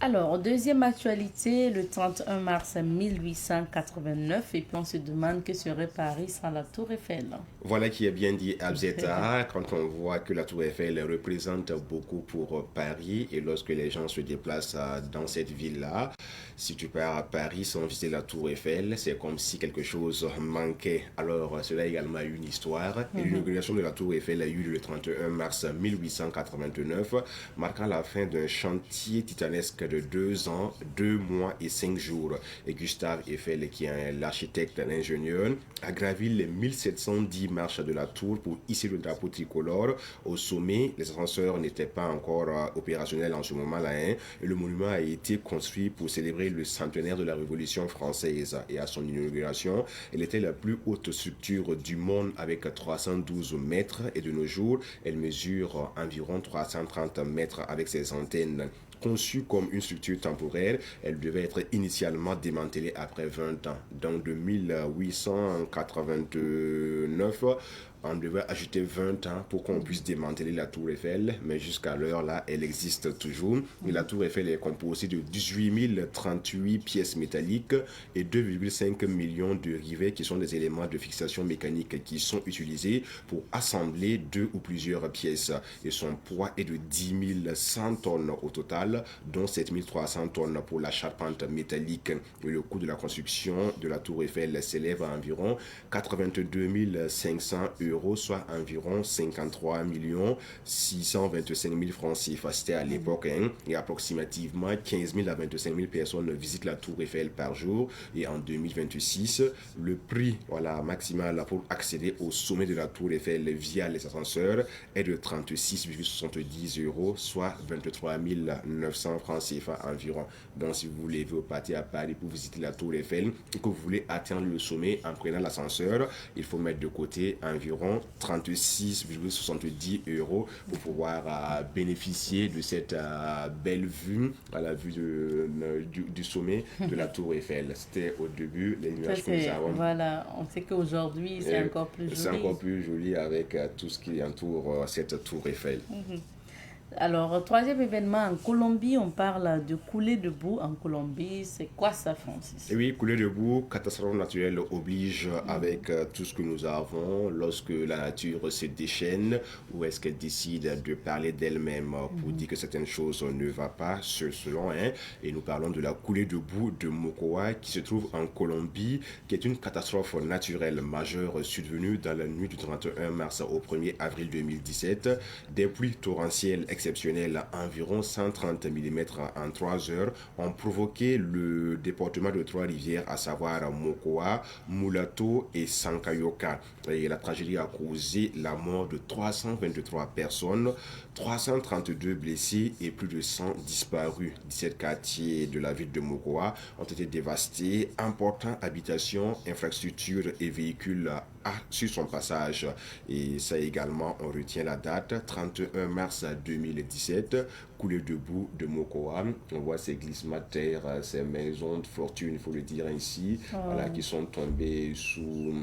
Alors, deuxième actualité, le 31 mars 1889, et puis on se demande que serait Paris sans la Tour Eiffel. Voilà qui est bien dit, Abzeta, quand on voit que la Tour Eiffel représente beaucoup pour Paris, et lorsque les gens se déplacent dans cette ville-là, si tu pars à Paris sans visiter la Tour Eiffel, c'est comme si quelque chose manquait. Alors, cela a également une histoire. Et l'inauguration de la Tour Eiffel a eu le 31 mars 1889, marquant la fin d'un chantier titanesque de 2 ans, 2 mois et 5 jours. Et Gustave Eiffel, qui est l'architecte, l'ingénieur, a gravi les 1710 marches de la tour pour hisser le drapeau tricolore. Au sommet, les ascenseurs n'étaient pas encore opérationnels en ce moment-là. Et le monument a été construit pour célébrer le centenaire de la Révolution française. Et à son inauguration, elle était la plus haute structure du monde avec 312 mètres. Et de nos jours, elle mesure environ 330 mètres avec ses antennes. Conçue comme une structure temporaire, elle devait être initialement démantelée après 20 ans. Donc de 1889, on devait ajouter 20 ans pour qu'on puisse démanteler la Tour Eiffel, mais jusqu'à l'heure là, elle existe toujours. Et la Tour Eiffel est composée de 18 038 pièces métalliques et 2,5 millions de rivets qui sont des éléments de fixation mécanique qui sont utilisés pour assembler 2 ou plusieurs pièces. Et son poids est de 10 100 tonnes au total, dont 7 300 tonnes pour la charpente métallique. Et le coût de la construction de la Tour Eiffel s'élève à environ 82 500 euros, soit environ 53 625 000 francs CFA. C'était à l'époque, et approximativement 15 000 à 25 000 personnes visitent la Tour Eiffel par jour. Et en 2026, le prix maximal pour accéder au sommet de la Tour Eiffel via les ascenseurs est de 36,70 euros, soit 23 900 francs CFA environ. Donc si vous voulez partir à Paris pour visiter la Tour Eiffel et que vous voulez atteindre le sommet en prenant l'ascenseur, il faut mettre de côté environ 36,70 euros pour pouvoir bénéficier de cette belle vue, à la vue du sommet de la Tour Eiffel. C'était au début les images que nous avons. Voilà, on sait qu'aujourd'hui c'est encore plus joli. C'est encore plus joli avec tout ce qui entoure cette Tour Eiffel. Alors, troisième événement en Colombie, on parle de coulée de boue en Colombie. C'est quoi ça, Francis? Et oui, coulée de boue, catastrophe naturelle oblige avec tout ce que nous avons lorsque la nature se déchaîne ou est-ce qu'elle décide de parler d'elle-même pour dire que certaines choses ne vont pas selon. Et nous parlons de la coulée de boue de Mocoa qui se trouve en Colombie, qui est une catastrophe naturelle majeure survenue dans la nuit du 31 mars au 1er avril 2017. Des pluies torrentielles exceptionnelles, environ 130 mm en 3 heures, ont provoqué le département de Trois-Rivières, à savoir Mocoa, Mulato et Sankayoka. Et la tragédie a causé la mort de 323 personnes, 332 blessés et plus de 100 disparus. 17 quartiers de la ville de Mocoa ont été dévastés, importantes habitations, infrastructures et véhicules sur son passage. Et ça également, on retient la date, 31 mars 2017, coulée de boue de Mocoa. On voit ces glissements de terre, ces maisons de fortune, il faut le dire ainsi, voilà, qui sont tombées sous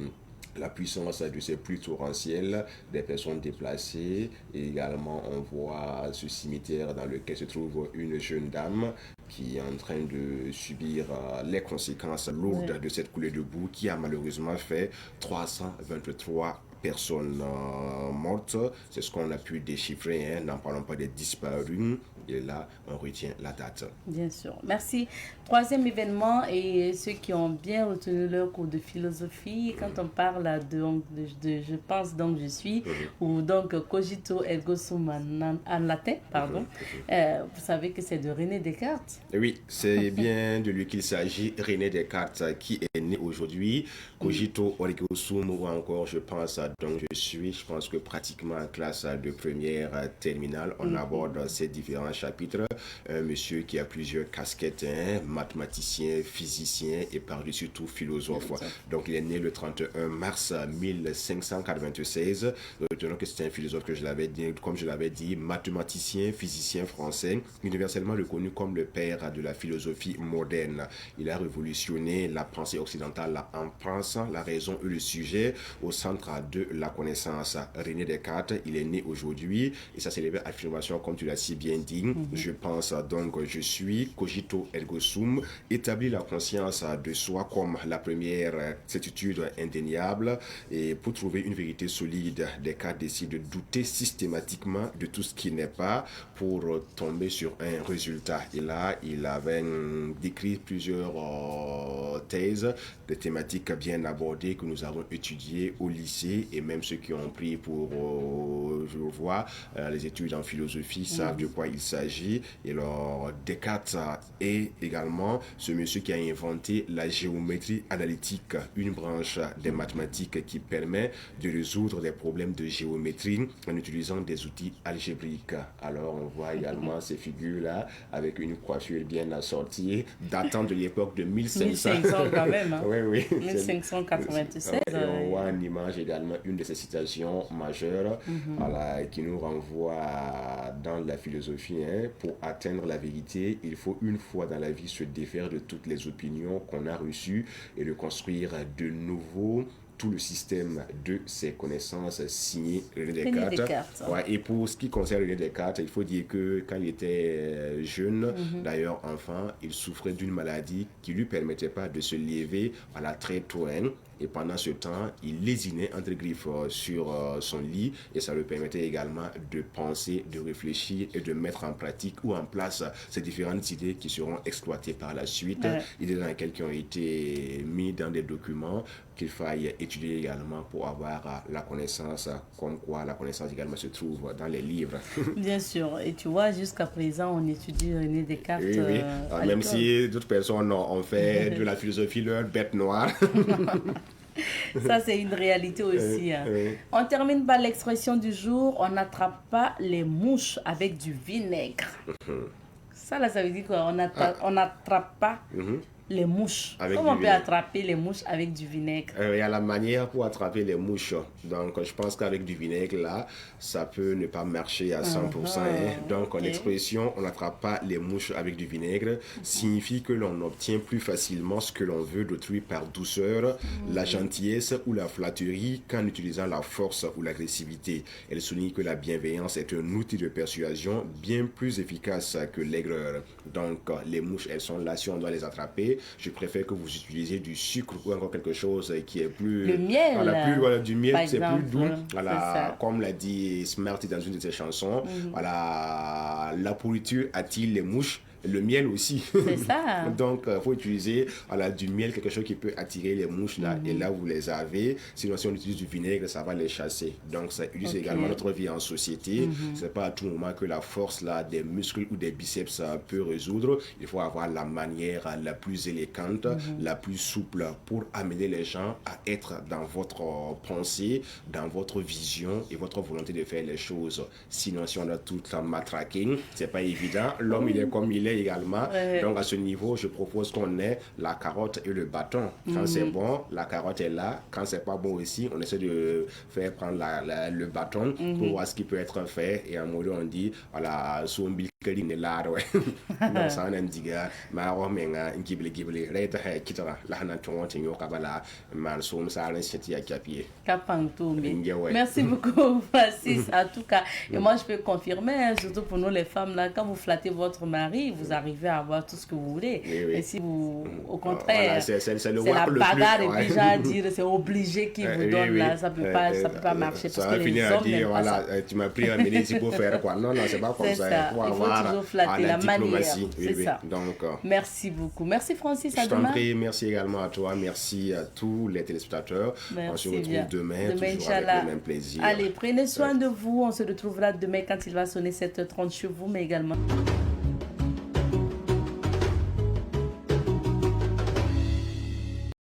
la puissance de ces pluies torrentielles, des personnes déplacées. Et également, on voit ce cimetière dans lequel se trouve une jeune dame qui est en train de subir les conséquences lourdes de cette coulée de boue qui a malheureusement fait 323 personnes mortes. C'est ce qu'on a pu déchiffrer, n'en parlons pas des disparus. Et là, on retient la date. Bien sûr. Merci. Troisième événement, et ceux qui ont bien retenu leur cours de philosophie, quand on parle de je pense donc je suis, ou donc cogito ergo sum en latin, pardon, vous savez que c'est de René Descartes. Oui, c'est bien de lui qu'il s'agit, René Descartes, qui est né aujourd'hui. Cogito ergo sum, ou encore je pense donc je suis, je pense que pratiquement en classe de première terminale, on aborde ces différents chapitres. Un monsieur qui a plusieurs casquettes, mathématicien, physicien et par-dessus tout philosophe. Donc il est né le 31 mars 1596. Retenons que c'est un philosophe que je l'avais dit, comme je l'avais dit, mathématicien, physicien français, universellement reconnu comme le père de la philosophie moderne. Il a révolutionné la pensée occidentale en pensant la raison et le sujet au centre de la connaissance. René Descartes, il est né aujourd'hui et ça célèbre affirmation comme tu l'as si bien dit. Je pense donc je suis, cogito ergo sum, établit la conscience de soi comme la première certitude indéniable. Et pour trouver une vérité solide, Descartes décide de douter systématiquement de tout ce qui n'est pas pour tomber sur un résultat. Et là, il avait décrit plusieurs thèses, des thématiques bien abordées que nous avons étudiées au lycée, et même ceux qui ont pris pour, je le vois, les études en philosophie savent de quoi il s'agit. Et alors, Descartes est également ce monsieur qui a inventé la géométrie analytique, une branche des mathématiques qui permet de résoudre des problèmes de géométrie en utilisant des outils algébriques. Alors, on voit également ces figures-là avec une coiffure bien assortie, datant de l'époque de 1500. 1500 quand même. Hein. Oui. 1596. Et on voit en image également une de ces citations majeures voilà, qui nous renvoie dans la philosophie. Pour atteindre la vérité, il faut une fois dans la vie se défaire de toutes les opinions qu'on a reçues et de construire de nouveau tout le système de ses connaissances signé René Descartes. Et pour ce qui concerne René Descartes, il faut dire que quand il était jeune, d'ailleurs enfant, il souffrait d'une maladie qui ne lui permettait pas de se lever à la très tôt. Et pendant ce temps, il lésinait entre griffes sur son lit et ça lui permettait également de penser, de réfléchir et de mettre en pratique ou en place ces différentes idées qui seront exploitées par la suite. Idées dans lesquelles qui ont été mis dans des documents qu'il faille étudier également pour avoir la connaissance, comme quoi la connaissance également se trouve dans les livres. Bien sûr, et tu vois, jusqu'à présent, on étudie René Descartes. Oui. Même si d'autres personnes ont fait de la philosophie leur bête noire. Ça, c'est une réalité aussi. On termine par l'expression du jour, on n'attrape pas les mouches avec du vinaigre. Ça, là, ça veut dire quoi? On n'attrape pas les mouches. Avec Comment on du peut vinaigre. attraper les mouches avec du vinaigre? Il y a la manière pour attraper les mouches. Donc, je pense qu'avec du vinaigre, là, ça peut ne pas marcher à 100%. Donc, l'expression « on n'attrape pas les mouches avec du vinaigre » signifie que l'on obtient plus facilement ce que l'on veut d'autrui par douceur, la gentillesse ou la flatterie qu'en utilisant la force ou l'agressivité. Elle souligne que la bienveillance est un outil de persuasion bien plus efficace que l'aigreur. Donc, les mouches, elles sont là. Si on doit les attraper, je préfère que vous utilisez du sucre ou encore quelque chose qui est plus... Le miel. Voilà, du miel, c'est plus doux. Voilà, comme l'a dit Smarty dans une de ses chansons, voilà, la pourriture attire les mouches. Le miel aussi. C'est ça. Donc, il faut utiliser du miel, quelque chose qui peut attirer les mouches là. Et là, vous les avez. Sinon, si on utilise du vinaigre, ça va les chasser. Donc, ça utilise également notre vie en société. C'est pas à tout moment que la force là, des muscles ou des biceps peut résoudre. Il faut avoir la manière la plus élégante, la plus souple pour amener les gens à être dans votre pensée, dans votre vision et votre volonté de faire les choses. Sinon, si on a tout le matraqué, c'est pas évident. L'homme, il est comme il est également. Donc à ce niveau, je propose qu'on ait la carotte et le bâton. Quand c'est bon, la carotte est là. Quand c'est pas bon aussi, on essaie de faire prendre le bâton pour voir ce qui peut être fait. Et en mode on dit, voilà, son bilkeli ne là, ouais. Donc ça on a dit, ma romenga, gibli, reta kitara, la hana tonte yo kabala, mal som ça l'initiative à capier. Merci beaucoup, Francis. En tout cas, et moi je peux confirmer, surtout pour nous les femmes là, quand vous flattez votre mari, vous arrivez à avoir tout ce que vous voulez. Et si vous, au contraire, voilà, c'est la bagarre et puis genre dire c'est obligé qu'il vous donne là, ça peut pas marcher parce que les hommes n'aiment pas ça. Tu m'as pris à mener ici pour faire quoi? Non, c'est pas comme ça. Il faut toujours flatter la manière. C'est ça. Donc, merci beaucoup. Merci Francis. Je t'en prie, merci également à toi, merci à tous les téléspectateurs. On se retrouve demain toujours avec le même plaisir. Allez, prenez soin de vous. On se retrouvera demain quand il va sonner 7h30 chez vous, mais également...